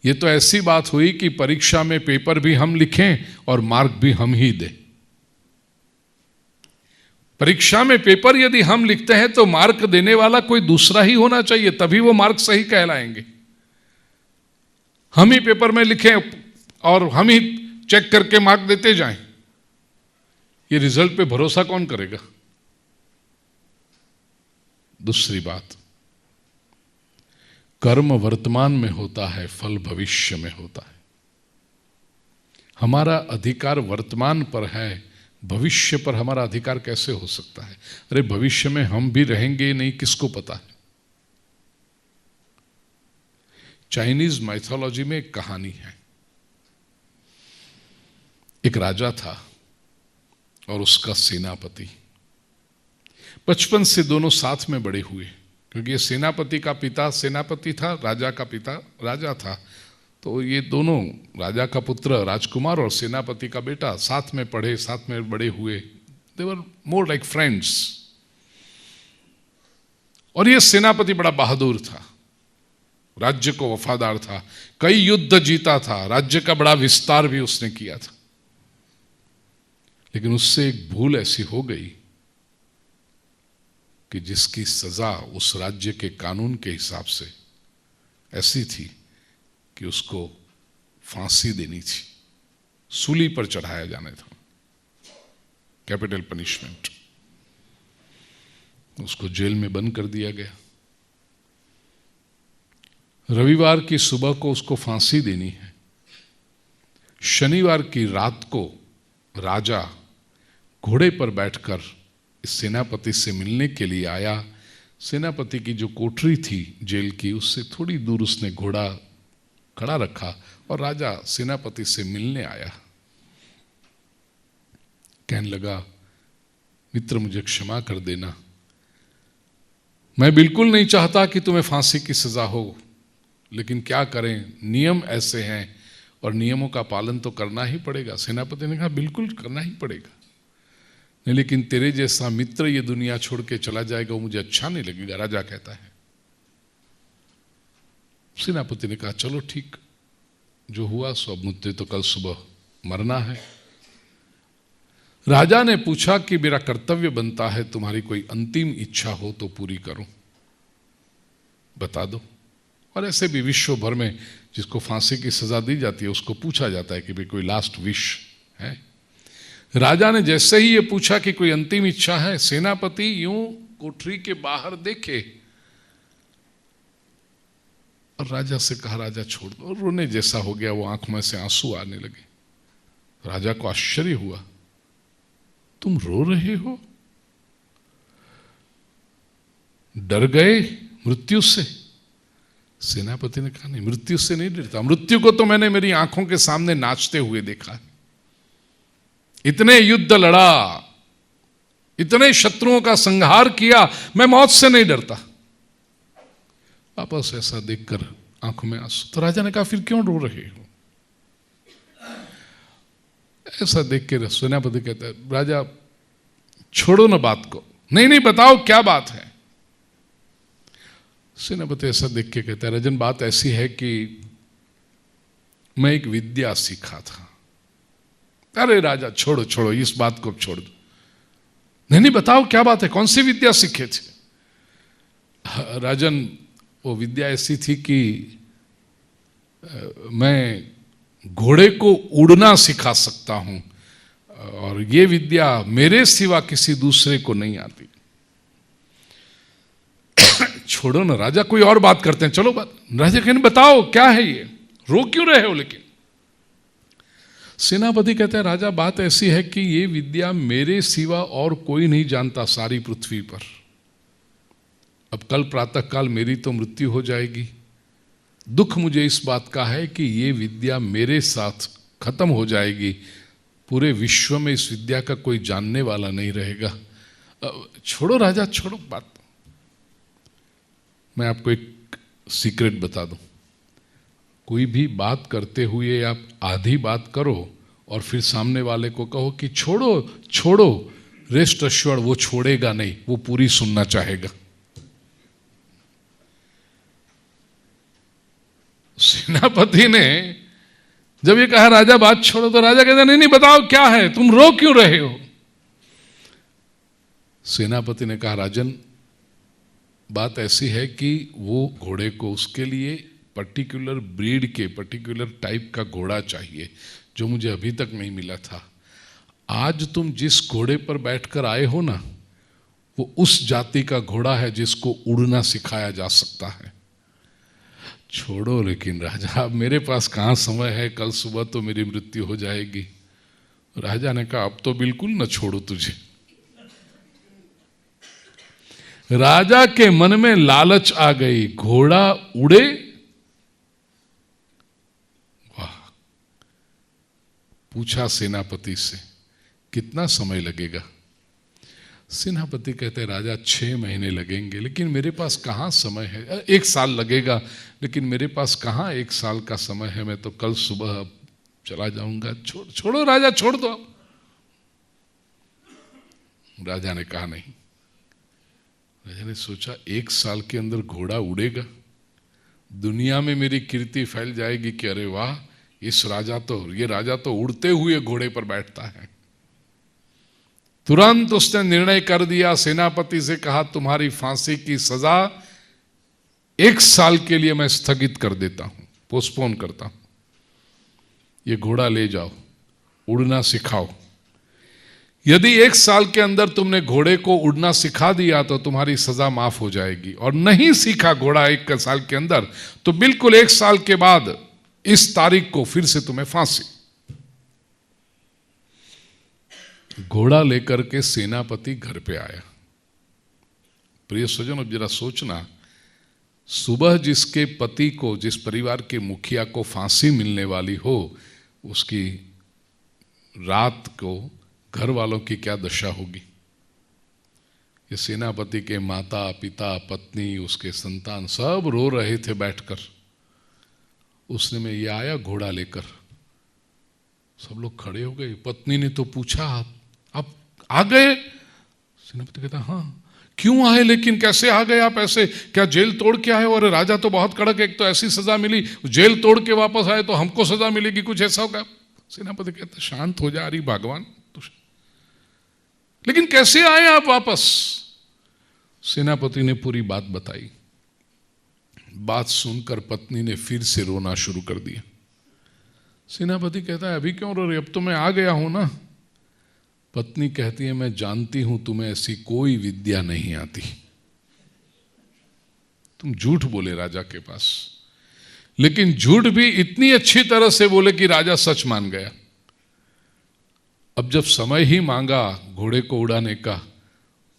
S1: ये तो ऐसी बात हुई कि परीक्षा में पेपर भी हम लिखें और मार्क भी हम ही दें। परीक्षा में पेपर यदि हम लिखते हैं तो मार्क देने वाला कोई दूसरा ही होना चाहिए, तभी वो मार्क सही कहलाएंगे। हम ही पेपर में लिखें और हम ही चेक करके मार्क देते जाएं, ये रिजल्ट पे भरोसा कौन करेगा। दूसरी बात, कर्म वर्तमान में होता है, फल भविष्य में होता है। हमारा अधिकार वर्तमान पर है, भविष्य पर हमारा अधिकार कैसे हो सकता है। अरे भविष्य में हम भी रहेंगे नहीं, किसको पता है। चाइनीज माइथोलॉजी में एक कहानी है। एक राजा था और उसका सेनापति। बचपन से दोनों साथ में बड़े हुए, क्योंकि ये सेनापति का पिता सेनापति था, राजा का पिता राजा था। तो ये दोनों, राजा का पुत्र राजकुमार और सेनापति का बेटा, साथ में पढ़े, साथ में बड़े हुए। दे वर मोर लाइक फ्रेंड्स। और ये सेनापति बड़ा बहादुर था, राज्य को वफादार था, कई युद्ध जीता था, राज्य का बड़ा विस्तार भी उसने किया था। लेकिन उससे एक भूल ऐसी हो गई कि जिसकी सजा उस राज्य के कानून के हिसाब से ऐसी थी कि उसको फांसी देनी थी, सूली पर चढ़ाया जाना था, कैपिटल पनिशमेंट। उसको जेल में बंद कर दिया गया। रविवार की सुबह को उसको फांसी देनी है। शनिवार की रात को राजा घोड़े पर बैठकर इस सेनापति से मिलने के लिए आया। सेनापति की जो कोठरी थी जेल की, उससे थोड़ी दूर उसने घोड़ा खड़ा रखा और राजा सेनापति से मिलने आया। कहने लगा, मित्र मुझे क्षमा कर देना, मैं बिल्कुल नहीं चाहता कि तुम्हें फांसी की सजा हो, लेकिन क्या करें, नियम ऐसे हैं और नियमों का पालन तो करना ही पड़ेगा। सेनापति ने कहा, बिल्कुल करना ही पड़ेगा, नहीं लेकिन तेरे जैसा मित्र ये दुनिया छोड़ के चला जाएगा, वो मुझे अच्छा नहीं लगेगा, राजा कहता है। सेनापति ने कहा, चलो ठीक, जो हुआ सो, अब मुझे तो कल सुबह मरना है। राजा ने पूछा कि मेरा कर्तव्य बनता है, तुम्हारी कोई अंतिम इच्छा हो तो पूरी करूं, बता दो। और ऐसे भी विश्व भर में जिसको फांसी की सजा दी जाती है उसको पूछा जाता है कि भाई कोई लास्ट विश है। राजा ने जैसे ही ये पूछा कि कोई अंतिम इच्छा है, सेनापति यूं कोठरी के बाहर देखे और राजा से कहा, राजा छोड़ दो। और रोने जैसा हो गया, वो आंखों में से आंसू आने लगे। राजा को आश्चर्य हुआ, तुम रो रहे हो? डर गए मृत्यु से? सेनापति ने कहा, नहीं, मृत्यु से नहीं डरता, मृत्यु को तो मैंने मेरी आंखों के सामने नाचते हुए देखा। इतने युद्ध लड़ा, इतने शत्रुओं का संहार किया, मैं मौत से नहीं डरता। वापस ऐसा देखकर आंखों में आंसू। तो राजा ने कहा, फिर क्यों रो रहे हो? ऐसा देख के सेनापति कहता है, राजा छोड़ो ना बात को। नहीं नहीं, बताओ क्या बात है। सेनापति ऐसा देख के कहता है, राजन बात ऐसी है कि मैं एक विद्या सीखा था। अरे राजा छोड़ो छोड़ो, इस बात को छोड़ दो। नहीं नहीं, बताओ क्या बात है, कौन सी विद्या सीखे थे? राजन वो विद्या ऐसी थी कि मैं घोड़े को उड़ना सिखा सकता हूं और ये विद्या मेरे सिवा किसी दूसरे को नहीं आती। छोड़ो ना राजा, कोई और बात करते हैं, चलो बात। राजा कहने, बताओ क्या है ये, रो क्यों रहे हो? लेकिन सेनापति कहते हैं, राजा बात ऐसी है कि ये विद्या मेरे सिवा और कोई नहीं जानता सारी पृथ्वी पर। अब कल प्रातः काल मेरी तो मृत्यु हो जाएगी। दुख मुझे इस बात का है कि ये विद्या मेरे साथ खत्म हो जाएगी, पूरे विश्व में इस विद्या का कोई जानने वाला नहीं रहेगा। छोड़ो राजा, छोड़ो बात। मैं आपको एक सीक्रेट बता दूं, कोई भी बात करते हुए आप आधी बात करो और फिर सामने वाले को कहो कि छोड़ो छोड़ो, रेस्ट अश्योर्ड वो छोड़ेगा नहीं, वो पूरी सुनना चाहेगा। सेनापति ने जब ये कहा राजा बात छोड़ो, तो राजा कहता नहीं नहीं, बताओ क्या है, तुम रो क्यों रहे हो? सेनापति ने कहा, राजन बात ऐसी है कि वो घोड़े को उसके लिए पर्टिकुलर ब्रीड के, पर्टिकुलर टाइप का घोड़ा चाहिए जो मुझे अभी तक नहीं मिला था। आज तुम जिस घोड़े पर बैठकर आए हो ना, वो उस जाति का घोड़ा है जिसको उड़ना सिखाया जा सकता है। छोड़ो लेकिन राजा, अब मेरे पास कहाँ समय है, कल सुबह तो मेरी मृत्यु हो जाएगी। राजा ने कहा, अब तो बिल्कुल न छोड़ो तुझे। राजा के मन में लालच आ गई, घोड़ा उड़े, वाह। पूछा सेनापति से, कितना समय लगेगा? सेनापति कहते हैं, राजा 6 महीने लगेंगे, लेकिन मेरे पास कहाँ समय है। 1 साल लगेगा, लेकिन मेरे पास कहाँ 1 साल का समय है, मैं तो कल सुबह चला जाऊंगा। छोड़ो राजा, छोड़ दो। राजा ने कहा नहीं। राजा ने सोचा, 1 साल के अंदर घोड़ा उड़ेगा, दुनिया में मेरी कीर्ति फैल जाएगी कि अरे वाह, ये राजा तो उड़ते हुए घोड़े पर बैठता है। तुरंत उसने निर्णय कर दिया, सेनापति से कहा, तुम्हारी फांसी की सजा 1 साल के लिए मैं स्थगित कर देता हूं। पोस्टपोन करता हूं, ये घोड़ा ले जाओ, उड़ना सिखाओ। यदि 1 साल के अंदर तुमने घोड़े को उड़ना सिखा दिया तो तुम्हारी सजा माफ हो जाएगी, और नहीं सीखा घोड़ा 1 साल के अंदर तो बिल्कुल 1 साल के बाद इस तारीख को फिर से तुम्हें फांसी। घोड़ा लेकर के सेनापति घर पे आया। प्रिय स्वजन, अब जरा सोचना, सुबह जिसके पति को, जिस परिवार के मुखिया को फांसी मिलने वाली हो, उसकी रात को घर वालों की क्या दशा होगी। ये सेनापति के माता पिता, पत्नी, उसके संतान सब रो रहे थे बैठकर। उसने में ये आया घोड़ा लेकर, सब लोग खड़े हो गए। पत्नी ने तो पूछा, आप आ गए? सेनापति कहता, हाँ। क्यों आए, लेकिन कैसे आ गए आप ऐसे? क्या जेल तोड़ के आए? और राजा तो बहुत कड़क, एक तो ऐसी सजा मिली, जेल तोड़ के वापस आए तो हमको सजा मिलेगी, कुछ ऐसा होगा। सेनापति कहता, शांत हो जा रही भगवान, लेकिन कैसे आए आप वापस? सेनापति ने पूरी बात बताई। बात सुनकर पत्नी ने फिर से रोना शुरू कर दिया। सेनापति कहता है, अभी क्यों रो रही? अब तो मैं आ गया हूं ना। पत्नी कहती है, मैं जानती हूं तुम्हें ऐसी कोई विद्या नहीं आती, तुम झूठ बोले राजा के पास, लेकिन झूठ भी इतनी अच्छी तरह से बोले कि राजा सच मान गया। अब जब समय ही मांगा घोड़े को उड़ाने का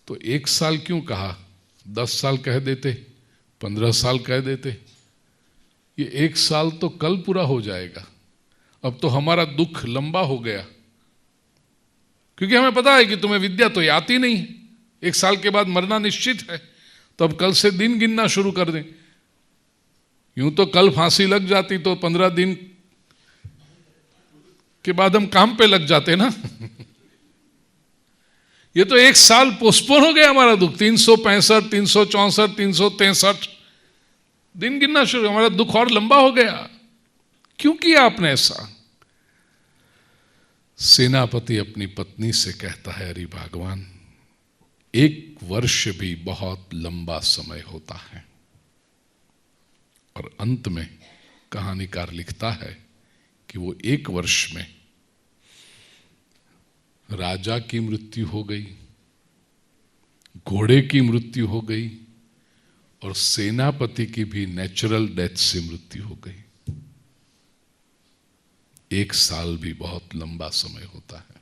S1: तो 1 साल क्यों कहा? 10 साल कह देते, 15 साल कह देते। ये 1 साल तो कल पूरा हो जाएगा। अब तो हमारा दुख लंबा हो गया, क्योंकि हमें पता है कि तुम्हें विद्या तो आती नहीं है, 1 साल के बाद मरना निश्चित है। तो अब कल से दिन गिनना शुरू कर दें। यूं तो कल फांसी लग जाती तो 15 दिन के बाद हम काम पे लग जाते ना। ये तो 1 साल पोस्टपोन हो गया हमारा दुख। 365, 364, 363 दिन गिनना शुरू, हमारा दुख और लंबा हो गया। क्यों किया आपने ऐसा? सेनापति अपनी पत्नी से कहता है, अरे भगवान, 1 वर्ष भी बहुत लंबा समय होता है। और अंत में कहानीकार लिखता है कि वो 1 वर्ष में राजा की मृत्यु हो गई, घोड़े की मृत्यु हो गई, और सेनापति की भी नेचुरल डेथ से मृत्यु हो गई। 1 साल भी बहुत लंबा समय होता है।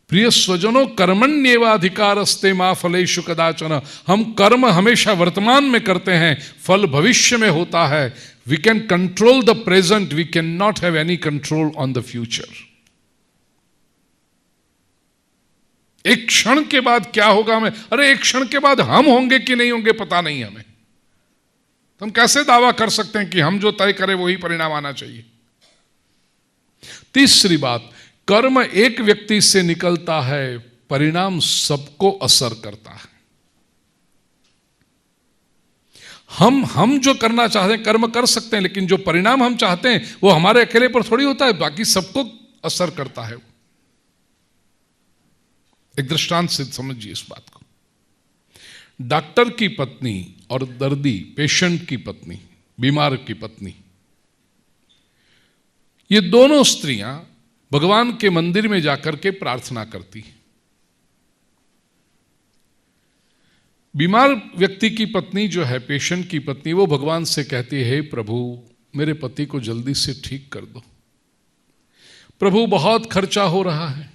S1: प्रिय स्वजनों, कर्मण्येवाधिकारस्ते मा फलेषु कदाचन। हम कर्म हमेशा वर्तमान में करते हैं, फल भविष्य में होता है। We can control the present, we can not have any control on the future. एक क्षण के बाद क्या होगा हमें, अरे 1 क्षण के बाद हम होंगे कि नहीं होंगे पता नहीं हमें। तो हम कैसे दावा कर सकते हैं कि हम जो तय करें वही परिणाम आना चाहिए। तीसरी बात, कर्म एक व्यक्ति से निकलता है, परिणाम सबको असर करता है। हम जो करना चाहते हैं कर्म कर सकते हैं, लेकिन जो परिणाम हम चाहते हैं वो हमारे अकेले पर थोड़ी होता है, बाकी सबको असर करता है। एक दृष्टांत से समझिए इस बात को। डॉक्टर की पत्नी और दर्दी, पेशेंट की पत्नी, बीमार की पत्नी, ये दोनों स्त्रियां भगवान के मंदिर में जाकर के प्रार्थना करती। बीमार व्यक्ति की पत्नी जो है, पेशेंट की पत्नी, वो भगवान से कहती है, हे प्रभु, मेरे पति को जल्दी से ठीक कर दो। प्रभु, बहुत खर्चा हो रहा है,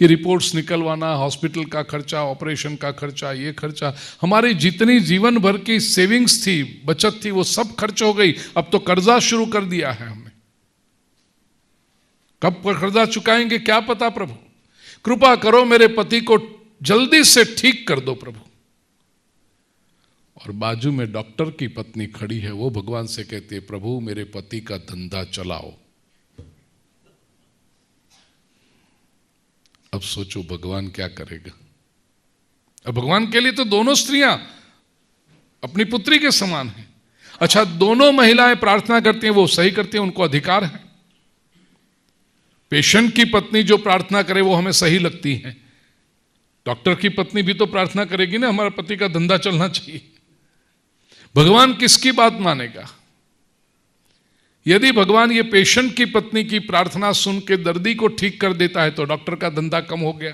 S1: ये रिपोर्ट्स निकलवाना, हॉस्पिटल का खर्चा, ऑपरेशन का खर्चा, ये खर्चा, हमारी जितनी जीवन भर की सेविंग्स थी, बचत थी, वो सब खर्च हो गई। अब तो कर्जा शुरू कर दिया है हमने, कब कर्जा चुकाएंगे क्या पता। प्रभु कृपा करो, मेरे पति को जल्दी से ठीक कर दो प्रभु। और बाजू में डॉक्टर की पत्नी खड़ी है, वो भगवान से कहती है, प्रभु मेरे पति का धंधा चलाओ। अब सोचो भगवान क्या करेगा। अब भगवान के लिए तो दोनों स्त्रियां अपनी पुत्री के समान हैं। अच्छा, दोनों महिलाएं प्रार्थना करती हैं, वो सही करती हैं, उनको अधिकार है। पेशेंट की पत्नी जो प्रार्थना करे वो हमें सही लगती है, डॉक्टर की पत्नी भी तो प्रार्थना करेगी ना, हमारे पति का धंधा चलना चाहिए। भगवान किसकी बात मानेगा? यदि भगवान ये पेशेंट की पत्नी की प्रार्थना सुन के दर्दी को ठीक कर देता है तो डॉक्टर का धंधा कम हो गया,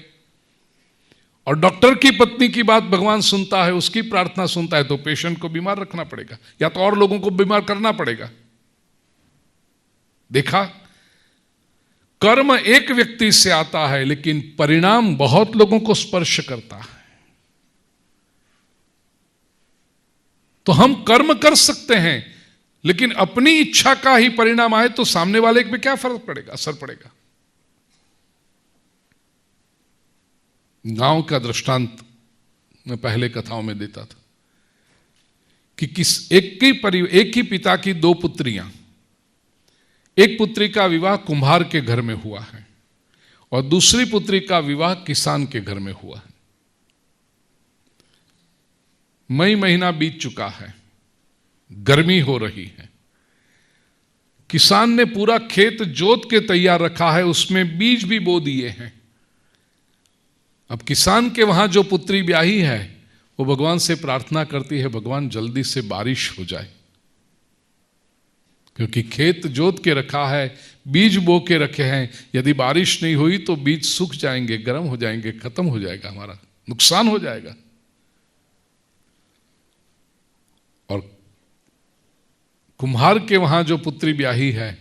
S1: और डॉक्टर की पत्नी की बात भगवान सुनता है, उसकी प्रार्थना सुनता है, तो पेशेंट को बीमार रखना पड़ेगा या तो और लोगों को बीमार करना पड़ेगा। देखा, कर्म एक व्यक्ति से आता है लेकिन परिणाम बहुत लोगों को स्पर्श करता है। तो हम कर्म कर सकते हैं लेकिन अपनी इच्छा का ही परिणाम आए तो सामने वाले पे क्या फर्क पड़ेगा, असर पड़ेगा। गांव का दृष्टांत मैं पहले कथाओं में देता था कि एक ही पिता की दो पुत्रियां, एक पुत्री का विवाह कुम्हार के घर में हुआ है और दूसरी पुत्री का विवाह किसान के घर में हुआ है। मई महीना बीत चुका है, गर्मी हो रही है, किसान ने पूरा खेत जोत के तैयार रखा है, उसमें बीज भी बो दिए हैं। अब किसान के वहां जो पुत्री ब्याही है वो भगवान से प्रार्थना करती है, भगवान जल्दी से बारिश हो जाए, क्योंकि खेत जोत के रखा है, बीज बो के रखे हैं, यदि बारिश नहीं हुई तो बीज सूख जाएंगे, गर्म हो जाएंगे, खत्म हो जाएगा, हमारा नुकसान हो जाएगा। और कुम्हार के वहां जो पुत्री ब्याही है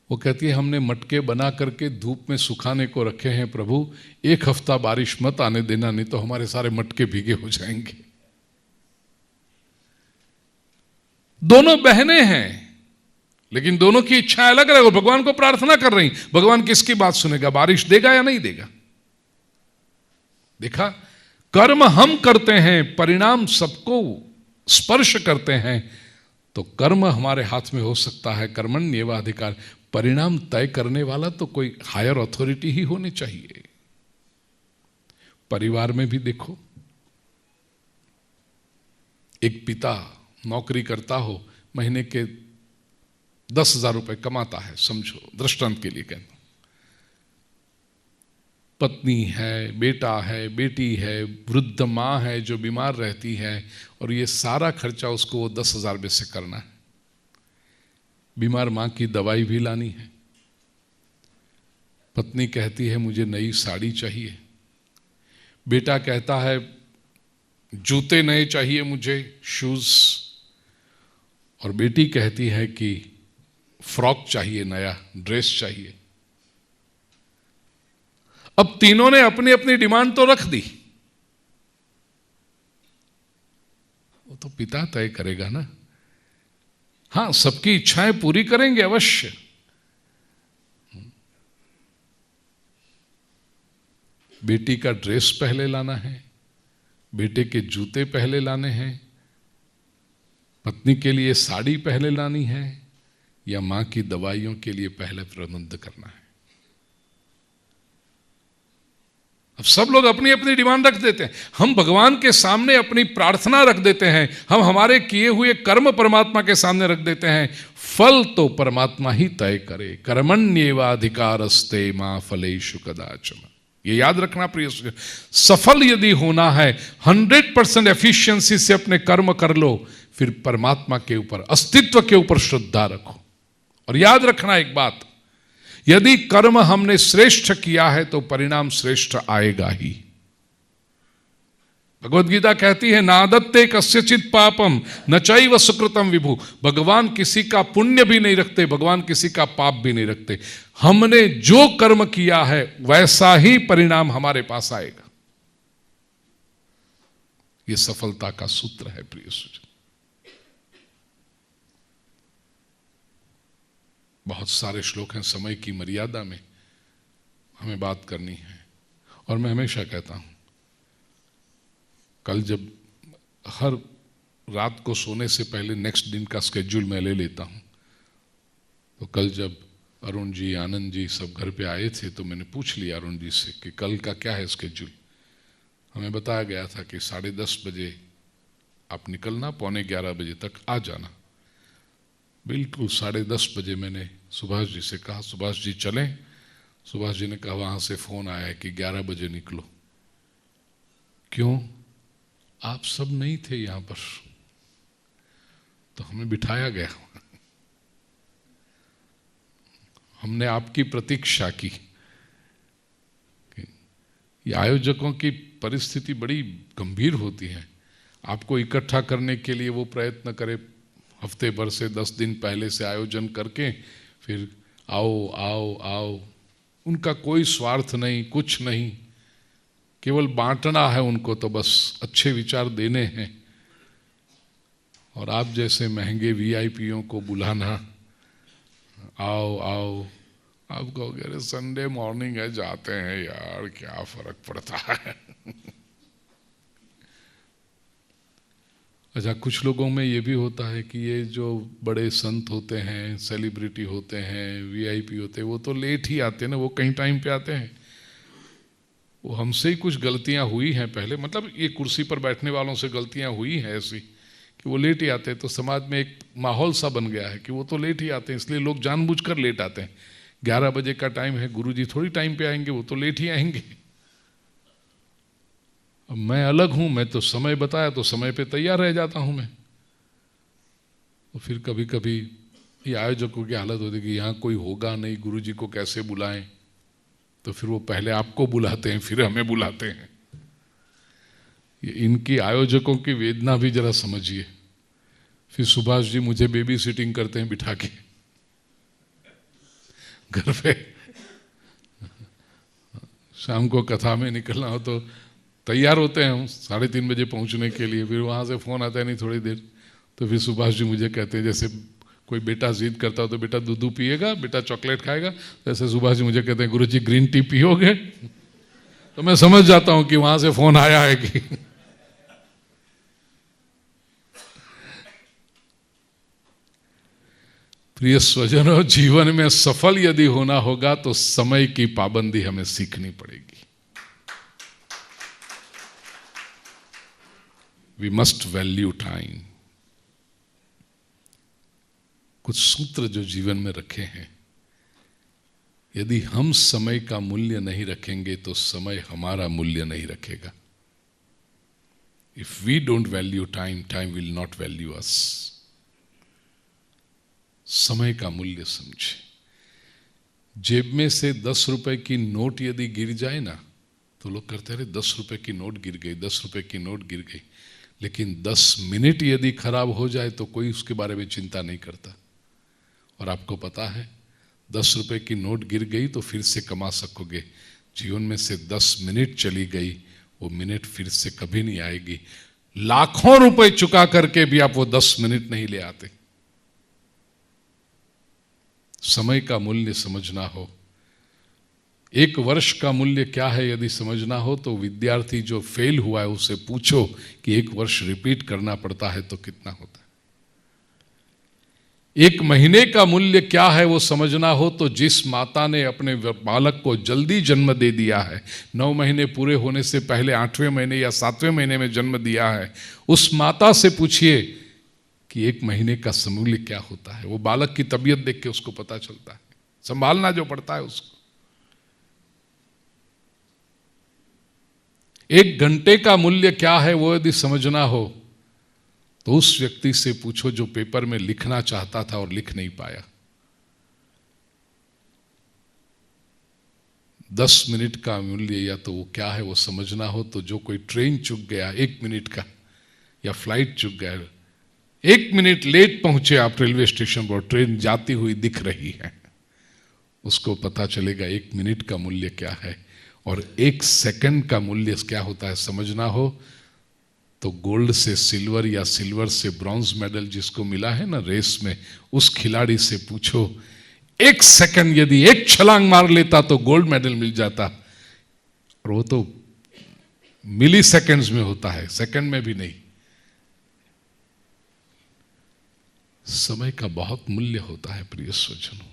S1: वो कहती है हमने मटके बना करके धूप में सुखाने को रखे हैं, प्रभु एक हफ्ता बारिश मत आने देना, नहीं तो हमारे सारे मटके भीगे हो जाएंगे। दोनों बहनें हैं लेकिन दोनों की इच्छा अलग अलग, भगवान को प्रार्थना कर रही, भगवान किसकी बात सुनेगा, बारिश देगा या नहीं देगा। देखा, कर्म हम करते हैं, परिणाम सबको स्पर्श करते हैं, तो कर्म हमारे हाथ में हो सकता है, कर्मण्येवाधिकार, परिणाम तय करने वाला तो कोई हायर अथॉरिटी ही होनी चाहिए। परिवार में भी देखो, एक पिता नौकरी करता हो, महीने के 10,000 रुपए कमाता है, समझो दृष्टांत के लिए कहता हूं, पत्नी है, बेटा है, बेटी है, वृद्ध मां है जो बीमार रहती है, और ये सारा खर्चा उसको वो 10,000 में से करना है। बीमार मां की दवाई भी लानी है, पत्नी कहती है मुझे नई साड़ी चाहिए, बेटा कहता है जूते नए चाहिए मुझे, शूज, और बेटी कहती है कि फ्रॉक चाहिए, नया ड्रेस चाहिए। अब तीनों ने अपनी अपनी डिमांड तो रख दी, वो तो पिता तय करेगा ना। हां, सबकी इच्छाएं पूरी करेंगे अवश्य, बेटी का ड्रेस पहले लाना है, बेटे के जूते पहले लाने हैं, पत्नी के लिए साड़ी पहले लानी है, या मां की दवाइयों के लिए पहले प्रबंध करना है। अब सब लोग अपनी अपनी डिमांड रख देते हैं, हम भगवान के सामने अपनी प्रार्थना रख देते हैं, हम हमारे किए हुए कर्म परमात्मा के सामने रख देते हैं, फल तो परमात्मा ही तय करे, कर्मण्येवाधिकारस्ते मा फलेषु कदाचन। ये याद रखना प्रिय, सफल यदि होना है 100% एफिशिएंसी से अपने कर्म कर लो, फिर परमात्मा के ऊपर, अस्तित्व के ऊपर श्रद्धा रखो। और याद रखना एक बात, यदि कर्म हमने श्रेष्ठ किया है तो परिणाम श्रेष्ठ आएगा ही। भगवद गीता कहती है नादत्ते कस्यचित पापम न चैव सुकृतम विभु, भगवान किसी का पुण्य भी नहीं रखते, भगवान किसी का पाप भी नहीं रखते, हमने जो कर्म किया है वैसा ही परिणाम हमारे पास आएगा। यह सफलता का सूत्र है प्रिय सुजन। बहुत सारे श्लोक हैं, समय की मर्यादा में हमें बात करनी है, और मैं हमेशा कहता हूं कल जब हर रात को सोने से पहले नेक्स्ट दिन का स्केड्यूल मैं ले लेता हूं, तो कल जब अरुण जी, आनंद जी सब घर पे आए थे तो मैंने पूछ लिया अरुण जी से कि कल का क्या है स्केड्यूल। हमें बताया गया था कि 10:30 बजे आप निकलना, 11:15 बजे तक आ जाना। बिल्कुल 10:30 बजे मैंने सुभाष जी से कहा सुभाष जी चलें। सुभाष जी ने कहा वहां से फोन आया है कि 11 बजे निकलो। क्यों? आप सब नहीं थे यहां पर, तो हमें बिठाया गया, हमने आपकी प्रतीक्षा की। ये आयोजकों की परिस्थिति बड़ी गंभीर होती है। आपको इकट्ठा करने के लिए वो प्रयत्न करे, हफ्ते भर से 10 दिन पहले से आयोजन करके फिर आओ आओ आओ। उनका कोई स्वार्थ नहीं, कुछ नहीं, केवल बांटना है उनको, तो बस अच्छे विचार देने हैं। और आप जैसे महंगे वीआईपीओं को बुलाना, आओ आओ, आप कहोगे अरे संडे मॉर्निंग है, जाते हैं यार, क्या फर्क पड़ता है। अच्छा, कुछ लोगों में ये भी होता है कि ये जो बड़े संत होते हैं, सेलिब्रिटी होते हैं, वीआईपी होते हैं, वो तो लेट ही आते हैं ना, वो कहीं टाइम पे आते हैं। वो हमसे ही कुछ गलतियां हुई हैं पहले, मतलब ये कुर्सी पर बैठने वालों से गलतियां हुई हैं ऐसी कि वो लेट ही आते हैं। तो समाज में एक माहौल सा बन गया है कि वो तो लेट ही आते हैं, इसलिए लोग जानबूझकर लेट आते हैं। 11 बजे का टाइम है, गुरुजी थोड़ी टाइम पे आएंगे, वो तो लेट ही आएंगे। अब मैं अलग हूं, मैं तो समय बताया तो समय पे तैयार रह जाता हूं मैं। तो फिर कभी कभी ये आयोजकों की हालत होती है कि यहाँ कोई होगा नहीं, गुरुजी को कैसे बुलाएं, तो फिर वो पहले आपको बुलाते हैं, फिर हमें बुलाते हैं। ये इनकी आयोजकों की वेदना भी जरा समझिए। फिर सुभाष जी मुझे बेबी सिटिंग करते हैं बिठा के घर पे। शाम को कथा में निकलना हो तो तैयार होते हैं हम 3:30 बजे पहुंचने के लिए, फिर वहां से फोन आता है नहीं थोड़ी देर, तो फिर सुभाष जी मुझे कहते हैं, जैसे कोई बेटा जिद करता हो तो बेटा दूध पिएगा, बेटा चॉकलेट खाएगा, तो ऐसे सुभाष जी मुझे कहते हैं गुरुजी ग्रीन टी पियोगे। तो मैं समझ जाता हूं कि वहां से फोन आया है कि प्रिय स्वजनों, जीवन में सफल यदि होना होगा तो समय की पाबंदी हमें सीखनी पड़ेगी। We must value time. कुछ सूत्र जो जीवन में रखे हैं, यदि हम समय का मूल्य नहीं रखेंगे तो समय हमारा मूल्य नहीं रखेगा। If we don't value time, time will not value us. समय का मूल्य समझे। जेब में से 10 रुपए की नोट यदि गिर जाए ना, तो लोग कहते हैं 10 रुपए की नोट गिर गई, 10 रुपए की नोट गिर गई। लेकिन 10 मिनट यदि खराब हो जाए तो कोई उसके बारे में चिंता नहीं करता। और आपको पता है, 10 रुपए की नोट गिर गई तो फिर से कमा सकोगे। जीवन में से 10 मिनट चली गई, वो मिनट फिर से कभी नहीं आएगी। लाखों रुपए चुका करके भी आप वो 10 मिनट नहीं ले आते। समय का मूल्य समझना हो। 1 वर्ष का मूल्य क्या है यदि समझना हो तो विद्यार्थी जो फेल हुआ है उससे पूछो कि 1 वर्ष रिपीट करना पड़ता है तो कितना होता है। 1 महीने का मूल्य क्या है वो समझना हो तो जिस माता ने अपने बालक को जल्दी जन्म दे दिया है, 9 महीने पूरे होने से पहले 8वें महीने या 7वें महीने में जन्म दिया है, उस माता से पूछिए कि 1 महीने का मूल्य क्या होता है। वो बालक की तबीयत देख के उसको पता चलता है, संभालना जो पड़ता है उसको। 1 घंटे का मूल्य क्या है वो यदि समझना हो तो उस व्यक्ति से पूछो जो पेपर में लिखना चाहता था और लिख नहीं पाया। 10 मिनट का मूल्य या तो वो क्या है वो समझना हो तो जो कोई ट्रेन चूक गया 1 मिनट का, या फ्लाइट चूक गया, 1 मिनट लेट पहुंचे आप रेलवे स्टेशन पर, ट्रेन जाती हुई दिख रही है, उसको पता चलेगा 1 मिनट का मूल्य क्या है। और 1 सेकंड का मूल्य क्या होता है समझना हो तो गोल्ड से सिल्वर या सिल्वर से ब्रॉन्ज मेडल जिसको मिला है ना रेस में, उस खिलाड़ी से पूछो 1 सेकंड यदि 1 छलांग मार लेता तो गोल्ड मेडल मिल जाता। और वो तो मिली सेकंड्स में होता है, सेकंड में भी नहीं। समय का बहुत मूल्य होता है प्रिय स्वजनों।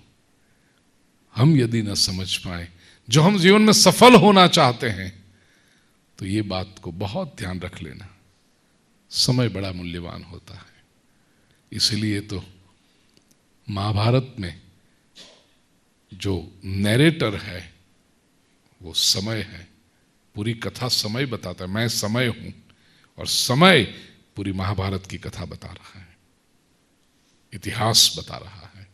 S1: हम यदि न समझ पाए, जो हम जीवन में सफल होना चाहते हैं, तो ये बात को बहुत ध्यान रख लेना, समय बड़ा मूल्यवान होता है। इसलिए तो महाभारत में जो नैरेटर है वो समय है। पूरी कथा समय बताता है, मैं समय हूं, और समय पूरी महाभारत की कथा बता रहा है। इतिहास बता रहा है।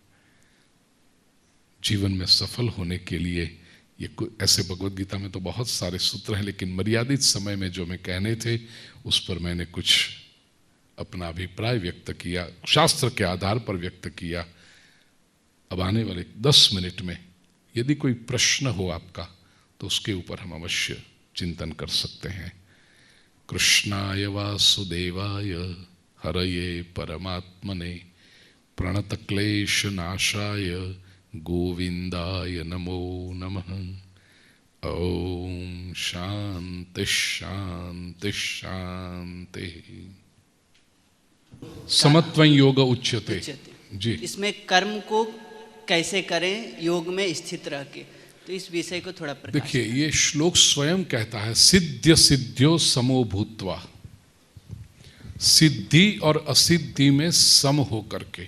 S1: जीवन में सफल होने के लिए ये ऐसे भगवद गीता में तो बहुत सारे सूत्र हैं, लेकिन मर्यादित समय में जो मैं कहने थे उस पर मैंने कुछ अपना अभिप्राय व्यक्त किया, शास्त्र के आधार पर व्यक्त किया। अब आने वाले 10 मिनट में यदि कोई प्रश्न हो आपका तो उसके ऊपर हम अवश्य चिंतन कर सकते हैं। कृष्णाय वासुदेवाय हरये परमात्मने प्रणतक्लेशनाशाय गोविंदाय नमो नमः। ओम शांति शांति शांति। समत्वं योग उच्यते। जी,
S2: इसमें कर्म को कैसे करें योग में स्थित रह के, तो इस विषय को थोड़ा प्रकाश।
S1: देखिए, ये श्लोक स्वयं कहता है सिद्ध्य सिद्ध्यो समो भूत्वा, सिद्धि और असिद्धि में सम हो करके।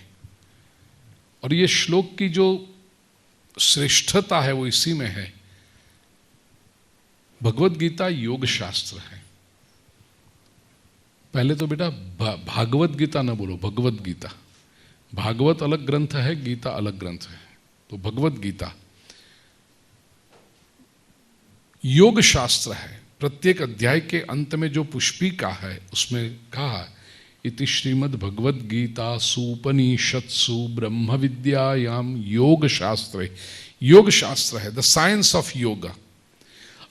S1: और ये श्लोक की जो श्रेष्ठता है वो इसी में है। भगवद गीता योग शास्त्र है। पहले तो बेटा भागवत गीता ना बोलो, भगवद गीता। भागवत अलग ग्रंथ है, गीता अलग ग्रंथ है। तो भगवद गीता योग शास्त्र है। प्रत्येक अध्याय के अंत में जो पुष्पिका है उसमें कहा इति श्रीमद् भगवद गीता सुपनिषत्सु ब्रह्म विद्यायाम योग शास्त्रे। योग शास्त्र है, द साइंस ऑफ योगा।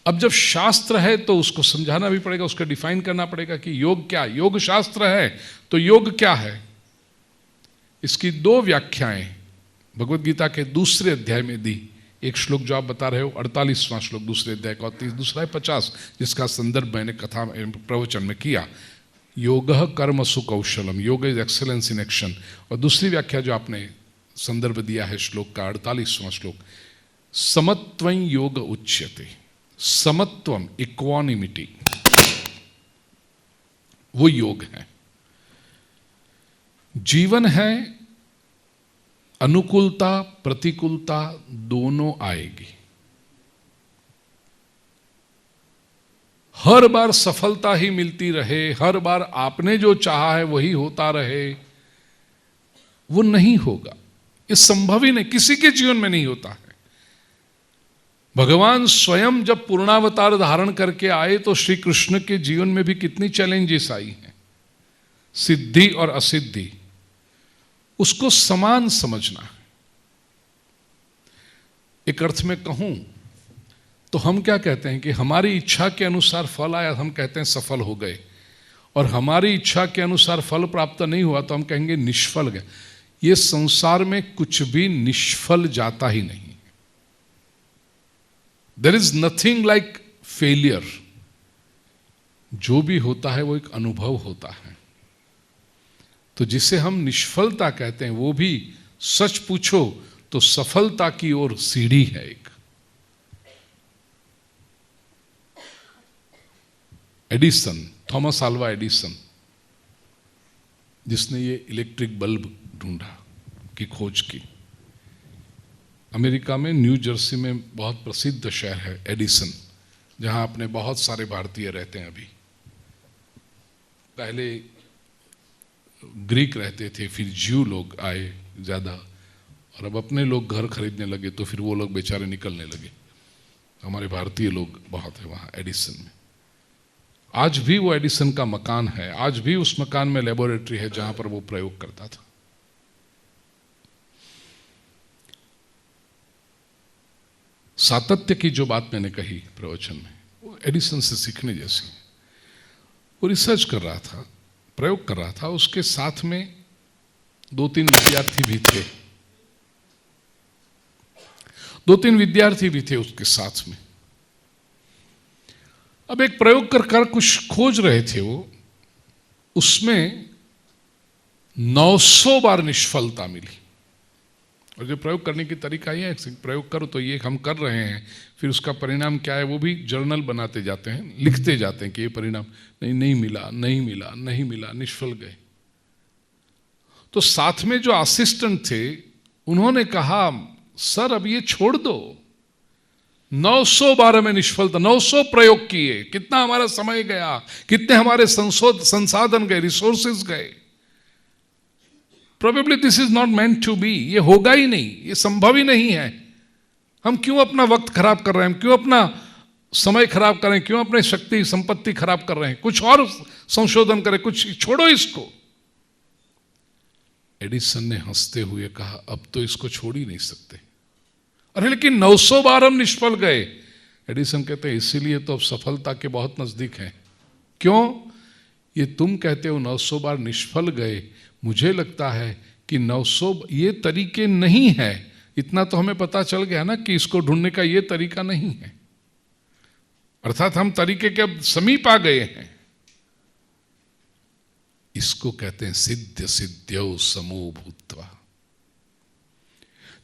S1: अब जब शास्त्र है तो उसको समझाना भी पड़ेगा, उसका डिफाइन करना पड़ेगा कि योग क्या। योग शास्त्र है तो योग क्या है। इसकी 2 व्याख्याएं भगवद गीता के दूसरे अध्याय में दी। एक श्लोक जो आप बता रहे हो 48वां श्लोक दूसरे अध्याय का, दूसरा है 50 जिसका संदर्भ मैंने कथा प्रवचन में किया। योगः कर्मसु कौशलम, योग इज एक्सेलेंस इन एक्शन। और दूसरी व्याख्या जो आपने संदर्भ दिया है श्लोक का 48वां श्लोक, समत्वं योग उच्यते। समत्वम, इक्वानिमिटी, वो योग है। जीवन है, अनुकूलता प्रतिकूलता दोनों आएगी। हर बार सफलता ही मिलती रहे, हर बार आपने जो चाहा है वही होता रहे, वो नहीं होगा। ये संभव ही नहीं, किसी के जीवन में नहीं होता है। भगवान स्वयं जब पूर्णावतार धारण करके आए तो श्री कृष्ण के जीवन में भी कितनी चैलेंजेस आई हैं, सिद्धि और असिद्धि। उसको समान समझना है। एक अर्थ में कहूं तो हम क्या कहते हैं कि हमारी इच्छा के अनुसार फल आया, हम कहते हैं सफल हो गए, और हमारी इच्छा के अनुसार फल प्राप्त नहीं हुआ तो हम कहेंगे निष्फल गए। ये संसार में कुछ भी निष्फल जाता ही नहीं। There is nothing like failure. जो भी होता है वो एक अनुभव होता है। तो जिसे हम निष्फलता कहते हैं वो भी सच पूछो तो सफलता की ओर सीढ़ी है एक। एडिसन, थॉमस अल्वा एडिसन, जिसने ये इलेक्ट्रिक बल्ब ढूंढा की खोज की, अमेरिका में न्यू जर्सी में बहुत प्रसिद्ध शहर है एडिसन, जहां अपने बहुत सारे भारतीय रहते हैं। अभी पहले ग्रीक रहते थे, फिर ज्यू लोग आए ज़्यादा, और अब अपने लोग घर खरीदने लगे तो फिर वो लोग बेचारे निकलने लगे। हमारे भारतीय लोग बहुत है वहाँ एडिसन में। आज भी वो एडिसन का मकान है, आज भी उस मकान में लेबोरेटरी है जहाँ पर वो प्रयोग करता था। सातत्य की जो बात मैंने कही प्रवचन में, वो एडिसन से सीखने जैसी है। वो रिसर्च कर रहा था, प्रयोग कर रहा था, उसके साथ में 2-3 विद्यार्थी भी थे। 2-3 विद्यार्थी भी थे उसके साथ में। अब एक प्रयोग कर कुछ खोज रहे थे वो, उसमें 900 बार निष्फलता मिली। और जो प्रयोग करने की तरीका ये है, प्रयोग करो तो ये हम कर रहे हैं, फिर उसका परिणाम क्या है वो भी जर्नल बनाते जाते हैं, लिखते जाते हैं कि ये परिणाम नहीं मिला, नहीं मिला, नहीं मिला, निष्फल गए। तो साथ में जो असिस्टेंट थे उन्होंने कहा सर अब ये छोड़ दो, 900 बार में निष्फलता, 900 प्रयोग किए, कितना हमारा समय गया, कितने हमारे संसाधन गए, रिसोर्सेज गए। Probably this is not meant to be, ये होगा ही नहीं, ये संभव ही नहीं है। हम क्यों अपना वक्त खराब कर रहे हैं, हम क्यों अपना समय खराब कर रहे हैं, क्यों अपनी शक्ति संपत्ति खराब कर रहे हैं? कुछ और संशोधन करें, कुछ छोड़ो इसको। एडिसन ने हंसते हुए कहा, अब तो इसको छोड़ ही नहीं सकते। अरे लेकिन 900 बार हम निष्फल गए। एडिसन कहते हैं इसीलिए तो अब सफलता के बहुत नजदीक हैं। क्यों? ये तुम कहते हो 900 बार निष्फल गए, मुझे लगता है कि 900 ये तरीके नहीं है। इतना तो हमें पता चल गया ना कि इसको ढूंढने का ये तरीका नहीं है, अर्थात हम तरीके के अब समीप आ गए हैं। इसको कहते हैं सिद्ध सिद्ध्यौ समो भूत्वा।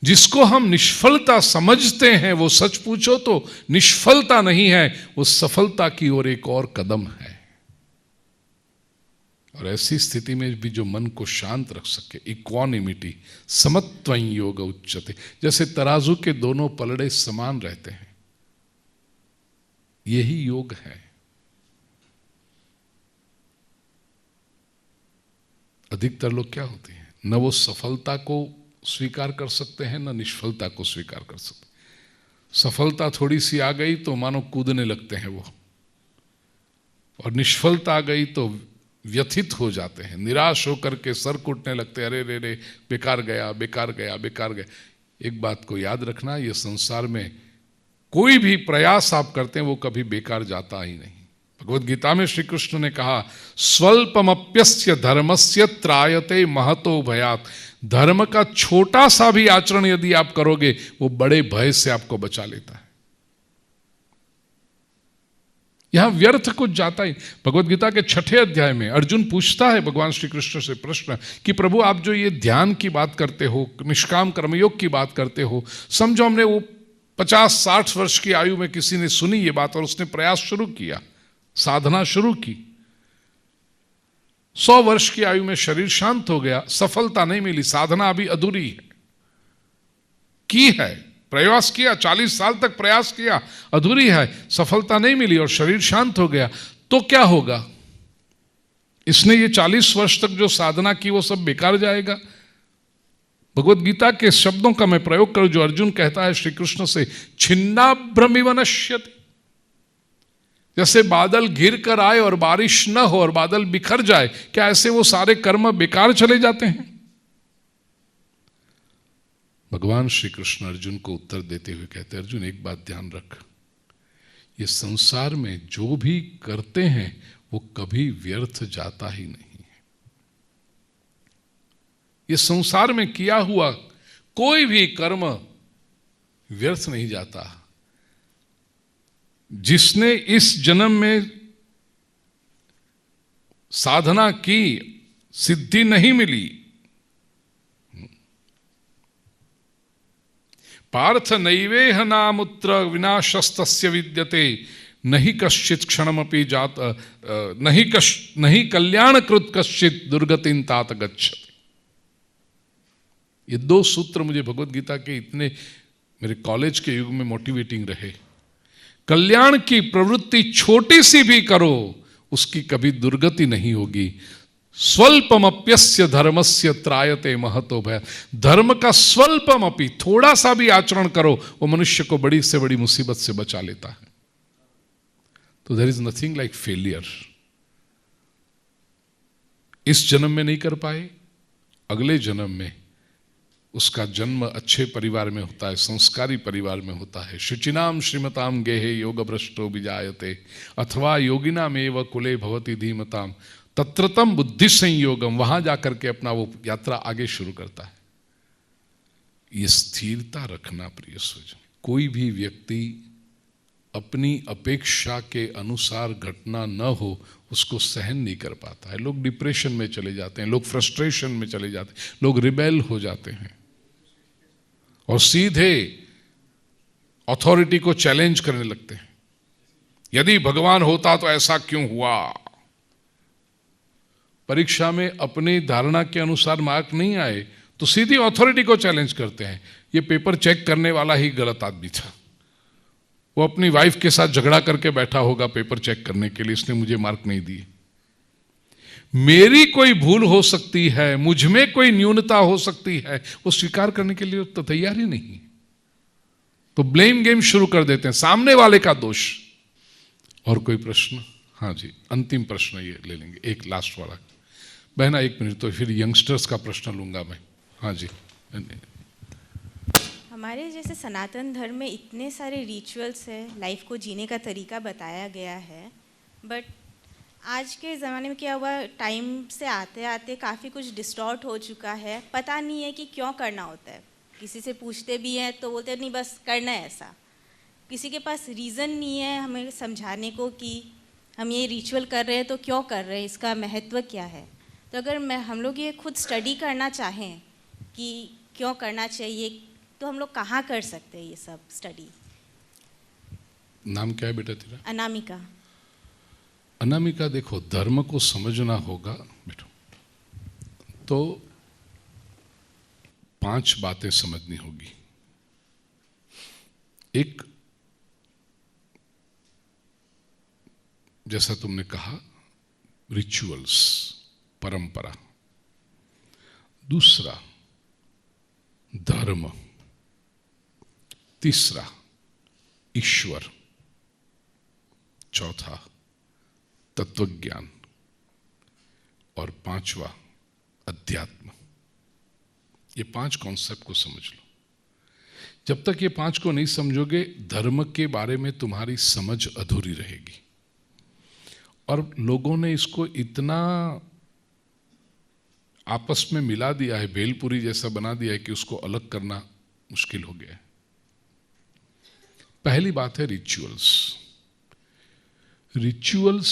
S1: जिसको हम निष्फलता समझते हैं वो सच पूछो तो निष्फलता नहीं है, वो सफलता की ओर एक और कदम है। और ऐसी स्थिति में भी जो मन को शांत रख सके, इक्वानिमिटी, समत्वं योग उच्यते, जैसे तराजू के दोनों पलड़े समान रहते हैं, यही योग है। अधिकतर लोग क्या होते हैं, न वो सफलता को स्वीकार कर सकते हैं न निष्फलता को स्वीकार कर सकते। सफलता थोड़ी सी आ गई तो मानो कूदने लगते हैं वो, और निष्फलता आ गई तो व्यथित हो जाते हैं, निराश होकर के सर कूटने लगते हैं, अरे रे रे बेकार गया बेकार गया बेकार गया। एक बात को याद रखना, ये संसार में कोई भी प्रयास आप करते हैं वो कभी बेकार जाता ही नहीं। भगवद गीता में श्री कृष्ण ने कहा, स्वल्पमप्यस्य धर्मस्य त्रायते महतो भयात्। धर्म का छोटा सा भी आचरण यदि आप करोगे वो बड़े भय से आपको बचा लेता है। यहां व्यर्थ कुछ जाता ही। भगवद गीता के 6 अध्याय में अर्जुन पूछता है भगवान श्री कृष्ण से प्रश्न कि प्रभु आप जो ये ध्यान की बात करते हो, निष्काम कर्मयोग की बात करते हो, समझो हमने वो 50-60 वर्ष की आयु में किसी ने सुनी ये बात और उसने प्रयास शुरू किया, साधना शुरू की, 100 वर्ष की आयु में शरीर शांत हो गया, सफलता नहीं मिली, साधना अभी अधूरी है, की है, प्रयास किया, 40 साल तक प्रयास किया, अधूरी है, सफलता नहीं मिली और शरीर शांत हो गया, तो क्या होगा? इसने ये 40 वर्ष तक जो साधना की वो सब बेकार जाएगा? भगवद गीता के शब्दों का मैं प्रयोग करूं जो अर्जुन कहता है श्री कृष्ण से, छिन्नाभ्रमिव नश्यति। जैसे बादल घिर कर आए और बारिश न हो और बादल बिखर जाए, क्या ऐसे वो सारे कर्म बेकार चले जाते हैं? भगवान श्री कृष्ण अर्जुन को उत्तर देते हुए कहते हैं, अर्जुन एक बात ध्यान रख, ये संसार में जो भी करते हैं वो कभी व्यर्थ जाता ही नहीं है। ये संसार में किया हुआ कोई भी कर्म व्यर्थ नहीं जाता। जिसने इस जन्म में साधना की, सिद्धि नहीं मिली, पार्थ नैवेह नामुत्र विनाशस्तस्य विद्यते नहि कश्चित् क्षणमपि जात नहि कल्याणकृत कश्चित् दुर्गतिं तात गच्छति। ये 2 सूत्र मुझे भगवद गीता के इतने मेरे कॉलेज के युग में मोटिवेटिंग रहे। कल्याण की प्रवृत्ति छोटी सी भी करो, उसकी कभी दुर्गति नहीं होगी। स्वल्पमप्यस्य धर्मस्य त्रायते महतो भय। धर्म का स्वल्पमपि, थोड़ा सा भी आचरण करो, वो मनुष्य को बड़ी से बड़ी मुसीबत से बचा लेता है। तो there is nothing like failure. इस जन्म में नहीं कर पाए, अगले जन्म में उसका जन्म अच्छे परिवार में होता है, संस्कारी परिवार में होता है। शुचिनाम श्रीमताम गेहे योग भ्रष्टो विजायते अथवा योगिनामेव कुले भवति धीमताम तत्रतम बुद्धि संयोगम। वहां जाकर के अपना वो यात्रा आगे शुरू करता है। ये स्थिरता रखना प्रिय स्वजन। कोई भी व्यक्ति अपनी अपेक्षा के अनुसार घटना न हो उसको सहन नहीं कर पाता है। लोग डिप्रेशन में चले जाते हैं, लोग फ्रस्ट्रेशन में चले जाते हैं, लोग रिबेल हो जाते हैं और सीधे अथॉरिटी को चैलेंज करने लगते हैं। यदि भगवान होता तो ऐसा क्यों हुआ? परीक्षा में अपनी धारणा के अनुसार मार्क नहीं आए तो सीधी अथॉरिटी को चैलेंज करते हैं। ये पेपर चेक करने वाला ही गलत आदमी था, वो अपनी वाइफ के साथ झगड़ा करके बैठा होगा पेपर चेक करने के लिए, इसने मुझे मार्क नहीं दिए। मेरी कोई भूल हो सकती है, मुझ में कोई न्यूनता हो सकती है, वो स्वीकार करने के लिए तो तैयार ही नहीं। तो ब्लेम गेम शुरू कर देते हैं, सामने वाले का दोष। और कोई प्रश्न? हाँ जी, अंतिम प्रश्न ये ले लेंगे, एक लास्ट वाला। बहना 1 मिनट, तो फिर यंगस्टर्स का प्रश्न लूंगा मैं। हाँ जी।
S3: हमारे जैसे सनातन धर्म में इतने सारे रिचुअल्स है, लाइफ को जीने का तरीका बताया गया है, बट आज के ज़माने में क्या हुआ, टाइम से आते आते काफ़ी कुछ डिस्टॉर्ट हो चुका है। पता नहीं है कि क्यों करना होता है। किसी से पूछते भी हैं तो बोलते हैं नहीं बस करना है ऐसा। किसी के पास रीज़न नहीं है हमें समझाने को कि हम ये रिचुअल कर रहे हैं तो क्यों कर रहे हैं, इसका महत्व क्या है। तो अगर हम लोग ये खुद स्टडी करना चाहें कि क्यों करना चाहिए, तो हम लोग कहाँ कर सकते हैं ये सब स्टडी?
S1: नाम क्या है बेटा तेरा?
S3: अनामिका।
S1: अनामिका, देखो धर्म को समझना होगा बेटो, तो 5 बातें समझनी होगी। एक, जैसा तुमने कहा, रिचुअल्स, परंपरा। दूसरा, धर्म। तीसरा, ईश्वर। चौथा, तत्वज्ञान। और 5वां, अध्यात्म। ये 5 कॉन्सेप्ट को समझ लो। जब तक ये 5 को नहीं समझोगे, धर्म के बारे में तुम्हारी समझ अधूरी रहेगी। और लोगों ने इसको इतना आपस में मिला दिया है, भेलपुरी जैसा बना दिया है कि उसको अलग करना मुश्किल हो गया है। पहली बात है रिचुअल्स। रिचुअल्स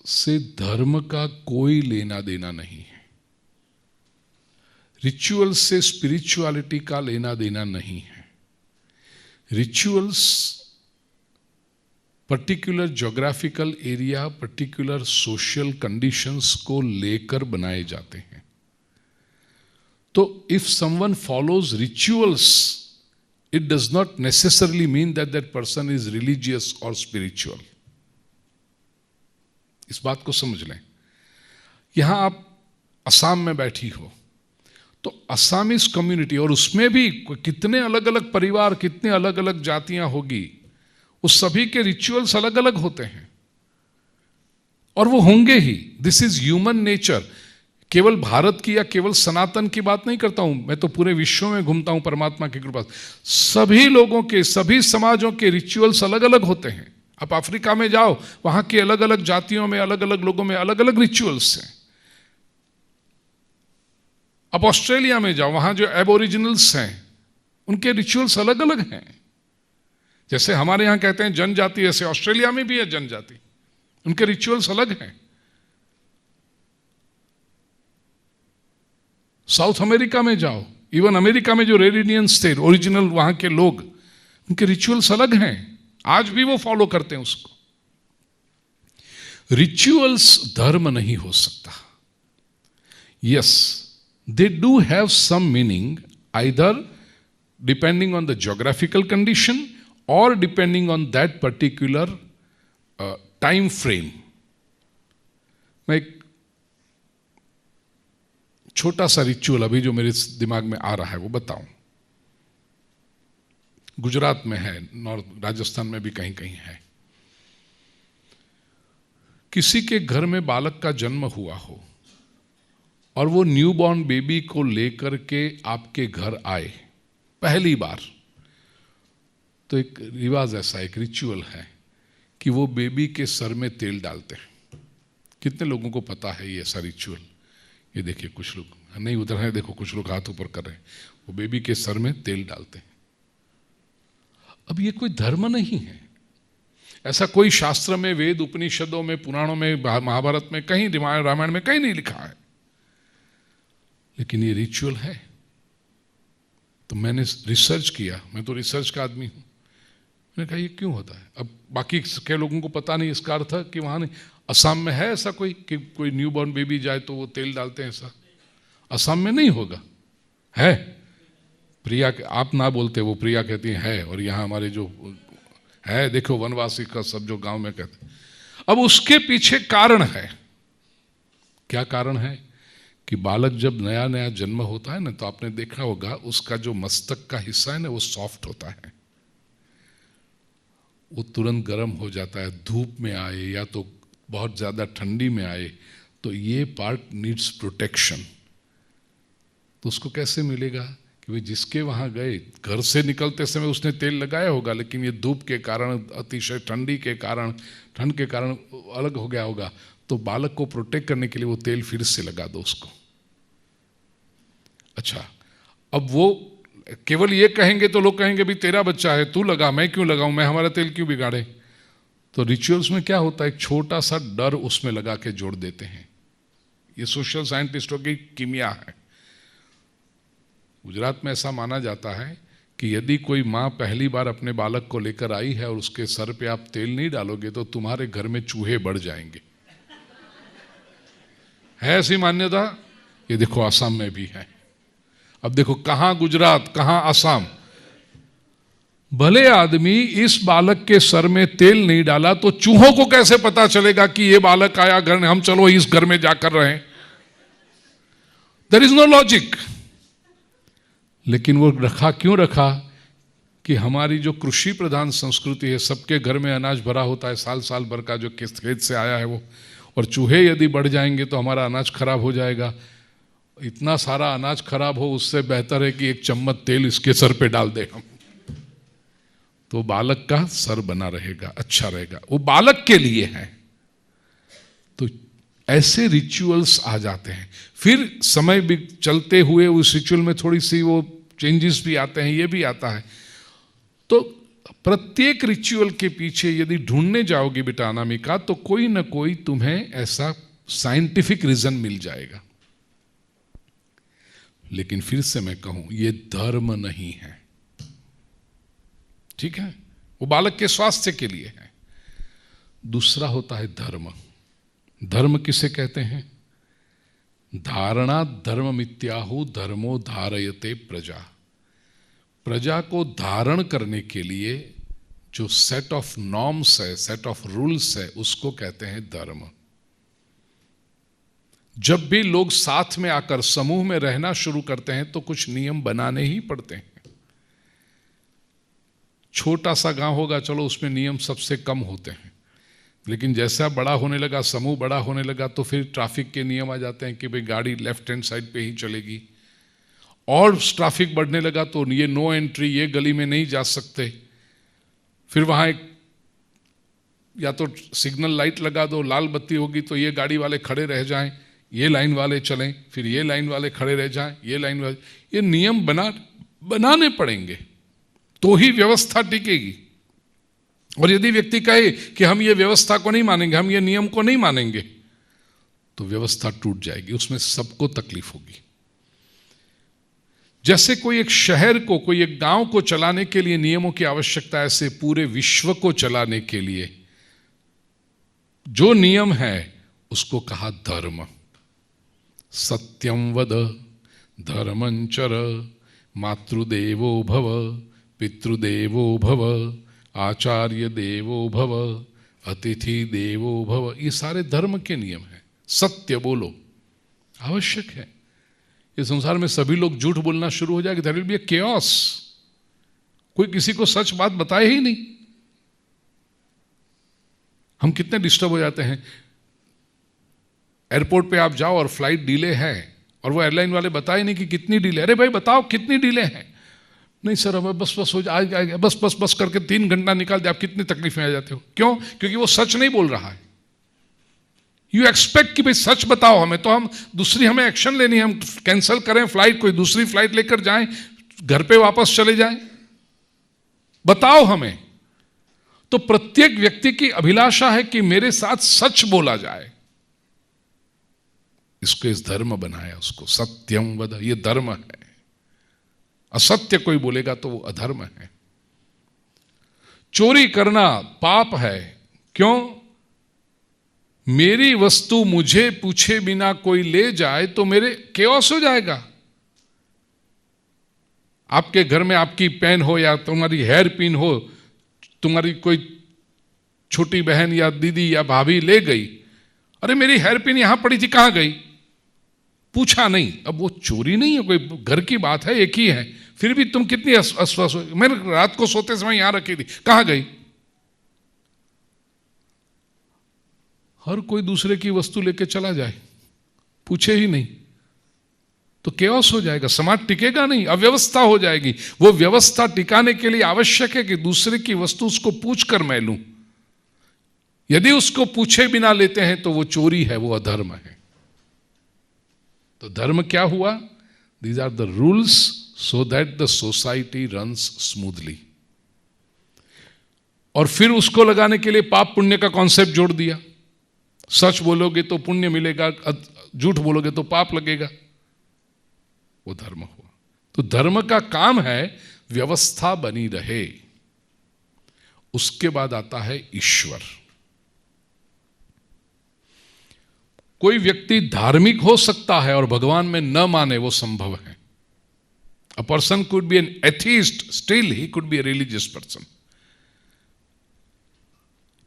S1: से धर्म का कोई लेना देना नहीं है। रिचुअल्स से स्पिरिचुअलिटी का लेना देना नहीं है। Rituals particular geographical area, particular social conditions को लेकर बनाए जाते हैं। तो if someone follows rituals, it does not necessarily mean that that person is religious और स्पिरिचुअल। इस बात को समझ लें। यहां आप असम में बैठी हो, तो असमीज कम्युनिटी, और उसमें भी कितने अलग अलग परिवार, कितने अलग अलग जातियां होगी, उस सभी के रिचुअल्स अलग अलग होते हैं और वो होंगे ही। This is human nature. केवल भारत की या केवल सनातन की बात नहीं करता हूं मैं, तो पूरे विश्व में घूमता हूं परमात्मा की कृपा से। सभी लोगों के, सभी समाजों के रिचुअल्स अलग अलग होते हैं। आप अफ्रीका में जाओ, वहां की अलग अलग जातियों में, अलग अलग लोगों में अलग अलग रिचुअल्स हैं। अब ऑस्ट्रेलिया में जाओ, वहां जो एबोरिजिनल्स हैं उनके रिचुअल्स अलग अलग हैं। जैसे हमारे यहां कहते हैं जनजाति, ऐसे ऑस्ट्रेलिया में भी है जनजाति, उनके रिचुअल्स अलग हैं। साउथ अमेरिका में जाओ, इवन अमेरिका में जो रेड इंडियंस थे, ओरिजिनल वहां के लोग, उनके रिचुअल्स अलग हैं। आज भी वो फॉलो करते हैं उसको। रिचुअल्स धर्म नहीं हो सकता। Yes, they do have some meaning, either depending on the geographical condition or depending on that particular time frame. मैं एक छोटा सा रिचुअल अभी जो मेरे दिमाग में आ रहा है वो बताऊं। गुजरात में है, नॉर्थ राजस्थान में भी कहीं कहीं है। किसी के घर में बालक का जन्म हुआ हो और वो न्यूबॉर्न बेबी को लेकर के आपके घर आए पहली बार, तो एक रिवाज ऐसा, एक रिचुअल है कि वो बेबी के सर में तेल डालते हैं। कितने लोगों को पता है ये ऐसा रिचुअल? ये देखिए, कुछ लोग नहीं उधर है, देखो कुछ लोग हाथ ऊपर कर रहे हैं। वो बेबी के सर में तेल डालते हैं। अब ये कोई धर्म नहीं है, ऐसा कोई शास्त्र में, वेद उपनिषदों में, पुराणों में, महाभारत में, कहीं रामायण में कहीं नहीं लिखा है, लेकिन ये रिचुअल है। तो मैंने रिसर्च किया, मैं तो रिसर्च का आदमी हूं। मैंने कहा ये क्यों होता है? अब बाकी के लोगों को पता नहीं इसका अर्थ है कि वहां नहीं। असम में है ऐसा कोई कि कोई न्यूबॉर्न बेबी जाए तो वो तेल डालते हैं? ऐसा असम में नहीं होगा। है प्रिया, आप ना बोलते, वो प्रिया कहती है। और यहाँ हमारे जो है, देखो वनवासी का सब जो गांव में कहते हैं। अब उसके पीछे कारण है, क्या कारण है कि बालक जब नया नया जन्म होता है ना, तो आपने देखा होगा उसका जो मस्तक का हिस्सा है ना, वो सॉफ्ट होता है, वो तुरंत गर्म हो जाता है। धूप में आए या तो बहुत ज़्यादा ठंडी में आए तो ये पार्ट नीड्स प्रोटेक्शन। तो उसको कैसे मिलेगा कि भाई जिसके वहाँ गए, घर से निकलते समय उसने तेल लगाया होगा, लेकिन ये धूप के कारण, अतिशय ठंड के कारण अलग हो गया होगा, तो बालक को प्रोटेक्ट करने के लिए वो तेल फिर से लगा दो उसको। अच्छा, अब वो केवल ये कहेंगे तो लोग कहेंगे भी तेरा बच्चा है, तू लगा, मैं क्यों लगाऊं, मैं हमारा तेल क्यों बिगाड़े। तो रिचुअल्स में क्या होता है, एक छोटा सा डर उसमें लगा के जोड़ देते हैं। ये सोशल साइंटिस्टों की कीमिया है। गुजरात में ऐसा माना जाता है कि यदि कोई माँ पहली बार अपने बालक को लेकर आई है और उसके सर पे आप तेल नहीं डालोगे तो तुम्हारे घर में चूहे बढ़ जाएंगे। है ऐसी मान्यता? ये देखो आसाम में भी है। अब देखो कहां गुजरात, कहां आसाम। भले आदमी इस बालक के सर में तेल नहीं डाला तो चूहों को कैसे पता चलेगा कि ये बालक आया घर में, हम चलो इस घर में जाकर रहे। There is no logic. लेकिन वो रखा क्यों रखा कि हमारी जो कृषि प्रधान संस्कृति है, सबके घर में अनाज भरा होता है, साल साल भर का जो खेत से आया है वो, और चूहे यदि बढ़ जाएंगे तो हमारा अनाज खराब हो जाएगा। इतना सारा अनाज खराब हो, उससे बेहतर है कि एक चम्मच तेल इसके सर पे डाल दे हम, तो बालक का सर बना रहेगा, अच्छा रहेगा। वो बालक के लिए है। तो ऐसे रिचुअल्स आ जाते हैं। फिर समय भी चलते हुए उस रिचुअल में थोड़ी सी वो चेंजेस भी आते हैं, ये भी आता है। तो प्रत्येक रिचुअल के पीछे यदि ढूंढने जाओगे बेटा अनामिका, तो कोई ना कोई तुम्हें ऐसा साइंटिफिक रीजन मिल जाएगा। लेकिन फिर से मैं कहूं, ये धर्म नहीं है, ठीक है? वो बालक के स्वास्थ्य के लिए है। दूसरा होता है धर्म। धर्म किसे कहते हैं? धारणा धर्म मित्याहु धर्मो धारयते प्रजा। प्रजा को धारण करने के लिए जो सेट ऑफ नॉर्म्स है, सेट ऑफ रूल्स है, उसको कहते हैं धर्म। जब भी लोग साथ में आकर समूह में रहना शुरू करते हैं तो कुछ नियम बनाने ही पड़ते हैं। छोटा सा गांव होगा, चलो उसमें नियम सबसे कम होते हैं, लेकिन जैसा बड़ा होने लगा, समूह बड़ा होने लगा, तो फिर ट्रैफिक के नियम आ जाते हैं कि भाई गाड़ी लेफ्ट हैंड साइड पे ही चलेगी। और ट्रैफिक बढ़ने लगा तो ये नो एंट्री, ये गली में नहीं जा सकते। फिर वहां एक या तो सिग्नल लाइट लगा दो, लाल बत्ती होगी तो ये गाड़ी वाले खड़े रह जाएं, ये लाइन वाले चलें, फिर ये लाइन वाले खड़े रह जाएं, ये लाइन वाले, ये नियम बनाने पड़ेंगे तो ही व्यवस्था टिकेगी। और यदि व्यक्ति कहे कि हम ये व्यवस्था को नहीं मानेंगे, हम ये नियम को नहीं मानेंगे, तो व्यवस्था टूट जाएगी, उसमें सबको तकलीफ होगी। जैसे कोई एक शहर को, कोई एक गांव को चलाने के लिए नियमों की आवश्यकता है, ऐसे पूरे विश्व को चलाने के लिए जो नियम है उसको कहा धर्म। सत्यम वद धर्मंचर मातृदेवो भव पितृदेवो भव आचार्य देवो भव अतिथि देवो भव। ये सारे धर्म के नियम हैं। सत्य बोलो, आवश्यक है। ये संसार में सभी लोग झूठ बोलना शुरू हो जाएगा, there will be a chaos. कोई किसी को सच बात बताए ही नहीं। हम कितने डिस्टर्ब हो जाते हैं। एयरपोर्ट पे आप जाओ और फ्लाइट डिले है और वो एयरलाइन वाले बताए नहीं कि कितनी डिले। अरे भाई बताओ कितनी डिले है। नहीं सर हमें बस हो जाए, बस करके 3 घंटा निकाल दे, आप कितनी तकलीफ में आ जाते हो। क्यों? क्योंकि वो सच नहीं बोल रहा है। यू एक्सपेक्ट कि भाई सच बताओ हमें, तो हम दूसरी हमें एक्शन लेनी है, हम कैंसिल करें फ्लाइट, कोई दूसरी फ्लाइट लेकर जाएं, घर पे वापस चले जाएं। बताओ हमें। तो प्रत्येक व्यक्ति की अभिलाषा है कि मेरे साथ सच बोला जाए। इसको इस धर्म बनाया, उसको सत्यम वद, ये धर्म है। असत्य कोई बोलेगा तो वो अधर्म है। चोरी करना पाप है। क्यों? मेरी वस्तु मुझे पूछे बिना कोई ले जाए तो मेरे केओस हो जाएगा। आपके घर में आपकी पेन हो या तुम्हारी हेयर पिन हो, तुम्हारी कोई छोटी बहन या दीदी या भाभी ले गई, अरे मेरी हेयर पिन यहां पड़ी थी, कहां गई? पूछा नहीं। अब वो चोरी नहीं है, कोई घर की बात है, एक ही है, फिर भी तुम कितनी अस्वस्थ हो, मैंने रात को सोते समय यहां रखी थी, कहां गई? हर कोई दूसरे की वस्तु लेके चला जाए, पूछे ही नहीं, तो केओस हो जाएगा, समाज टिकेगा नहीं, अव्यवस्था हो जाएगी। वो व्यवस्था टिकाने के लिए आवश्यक है कि दूसरे की वस्तु उसको पूछ कर मैं लूं। यदि उसको पूछे बिना लेते हैं तो वो चोरी है, वो अधर्म है। तो धर्म क्या हुआ? These are the rules so that the society runs smoothly. और फिर उसको लगाने के लिए पाप पुण्य का कॉन्सेप्ट जोड़ दिया। सच बोलोगे तो पुण्य मिलेगा, झूठ बोलोगे तो पाप लगेगा। वो धर्म हुआ। तो धर्म का काम है व्यवस्था बनी रहे। उसके बाद आता है ईश्वर। कोई व्यक्ति धार्मिक हो सकता है और भगवान में न माने, वो संभव है। A person could be an atheist, still he could be a religious person.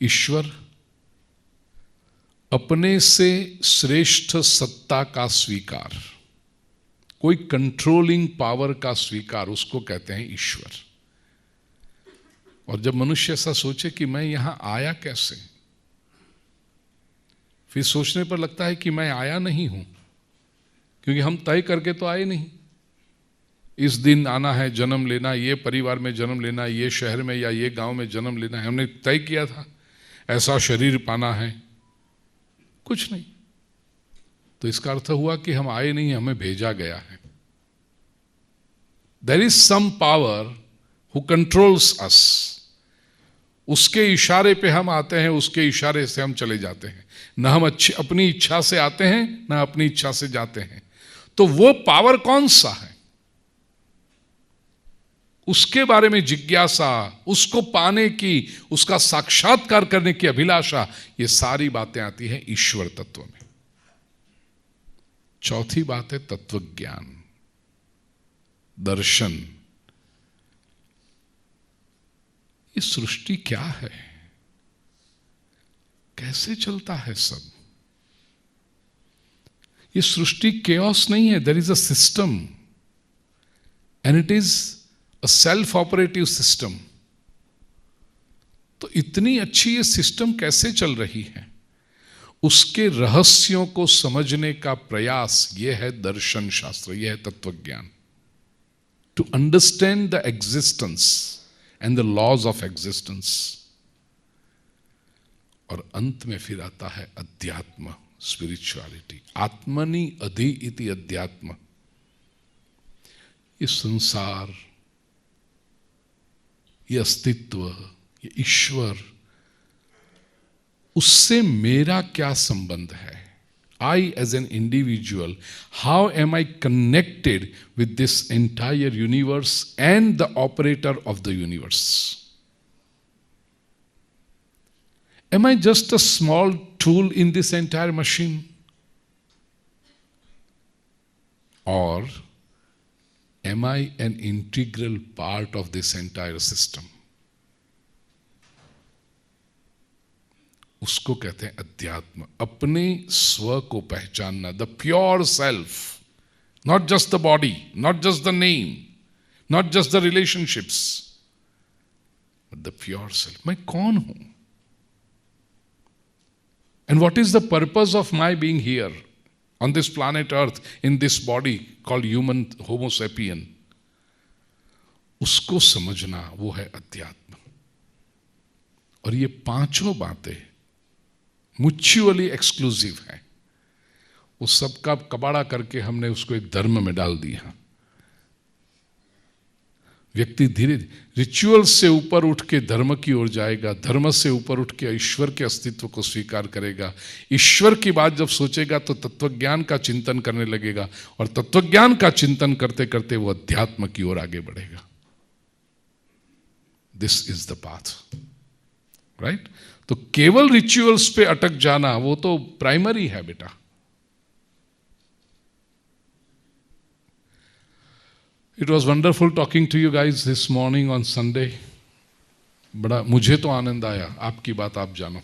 S1: ईश्वर अपने से श्रेष्ठ सत्ता का स्वीकार, कोई कंट्रोलिंग पावर का स्वीकार, उसको कहते हैं ईश्वर। और जब मनुष्य ऐसा सोचे कि मैं यहां आया कैसे, फिर सोचने पर लगता है कि मैं आया नहीं हूं, क्योंकि हम तय करके तो आए नहीं। इस दिन आना है, जन्म लेना, ये परिवार में जन्म लेना, ये शहर में या ये गांव में जन्म लेना है, हमने तय किया था। ऐसा शरीर पाना है, कुछ नहीं। तो इसका अर्थ हुआ कि हम आए नहीं, हमें भेजा गया है। There is some power who controls us. उसके इशारे पे हम आते हैं, उसके इशारे से हम चले जाते हैं। न हम अपनी इच्छा से आते हैं, न अपनी इच्छा से जाते हैं। तो वो पावर कौन सा है, उसके बारे में जिज्ञासा, उसको पाने की, उसका साक्षात्कार करने की अभिलाषा, ये सारी बातें आती हैं ईश्वर तत्व में। चौथी बात है तत्व ज्ञान, दर्शन। ये सृष्टि क्या है, कैसे चलता है सब? ये सृष्टि केओस नहीं है, there is a system and it is a self operative system. तो इतनी अच्छी ये सिस्टम कैसे चल रही है, उसके रहस्यों को समझने का प्रयास, ये है दर्शन शास्त्र, ये है तत्व ज्ञान। To understand the existence and the laws of existence. और अंत में फिर आता है अध्यात्म, स्पिरिचुअलिटी। आत्मनि अधि इति अध्यात्म। ये संसार, ये अस्तित्व, ये ईश्वर, उससे मेरा क्या संबंध है? I as an individual, how am I connected with this entire universe and the operator of the universe? Am I just a small tool in this entire machine? Or am I an integral part of this entire system? उसको कहते हैं अध्यात्म। अपने स्व को पहचानना, the pure self, not just the body, not just the name, not just the relationships, but the pure self. मैं कौन हूं? And what is the purpose of my being here on this planet earth, in this body called human homo sapien? उसको समझना, वो है अध्यात्म। और ये पांचों बातें म्यूचुअली एक्सक्लूसिव है। वो सबका कबाड़ा करके हमने उसको एक धर्म में डाल दिया। व्यक्ति धीरे रिचुअल से ऊपर उठ के धर्म की ओर जाएगा, धर्म से ऊपर उठ के ईश्वर के अस्तित्व को स्वीकार करेगा। ईश्वर की बात जब सोचेगा तो तत्वज्ञान का चिंतन करने लगेगा, और तत्वज्ञान का चिंतन करते करते वो अध्यात्म की ओर आगे बढ़ेगा। This is the path, right? तो केवल रिचुअल्स पे अटक जाना वो तो प्राइमरी है बेटा। It was wonderful talking to you guys this morning on Sunday. बड़ा मुझे तो आनंद आया, आपकी बात आप जानो।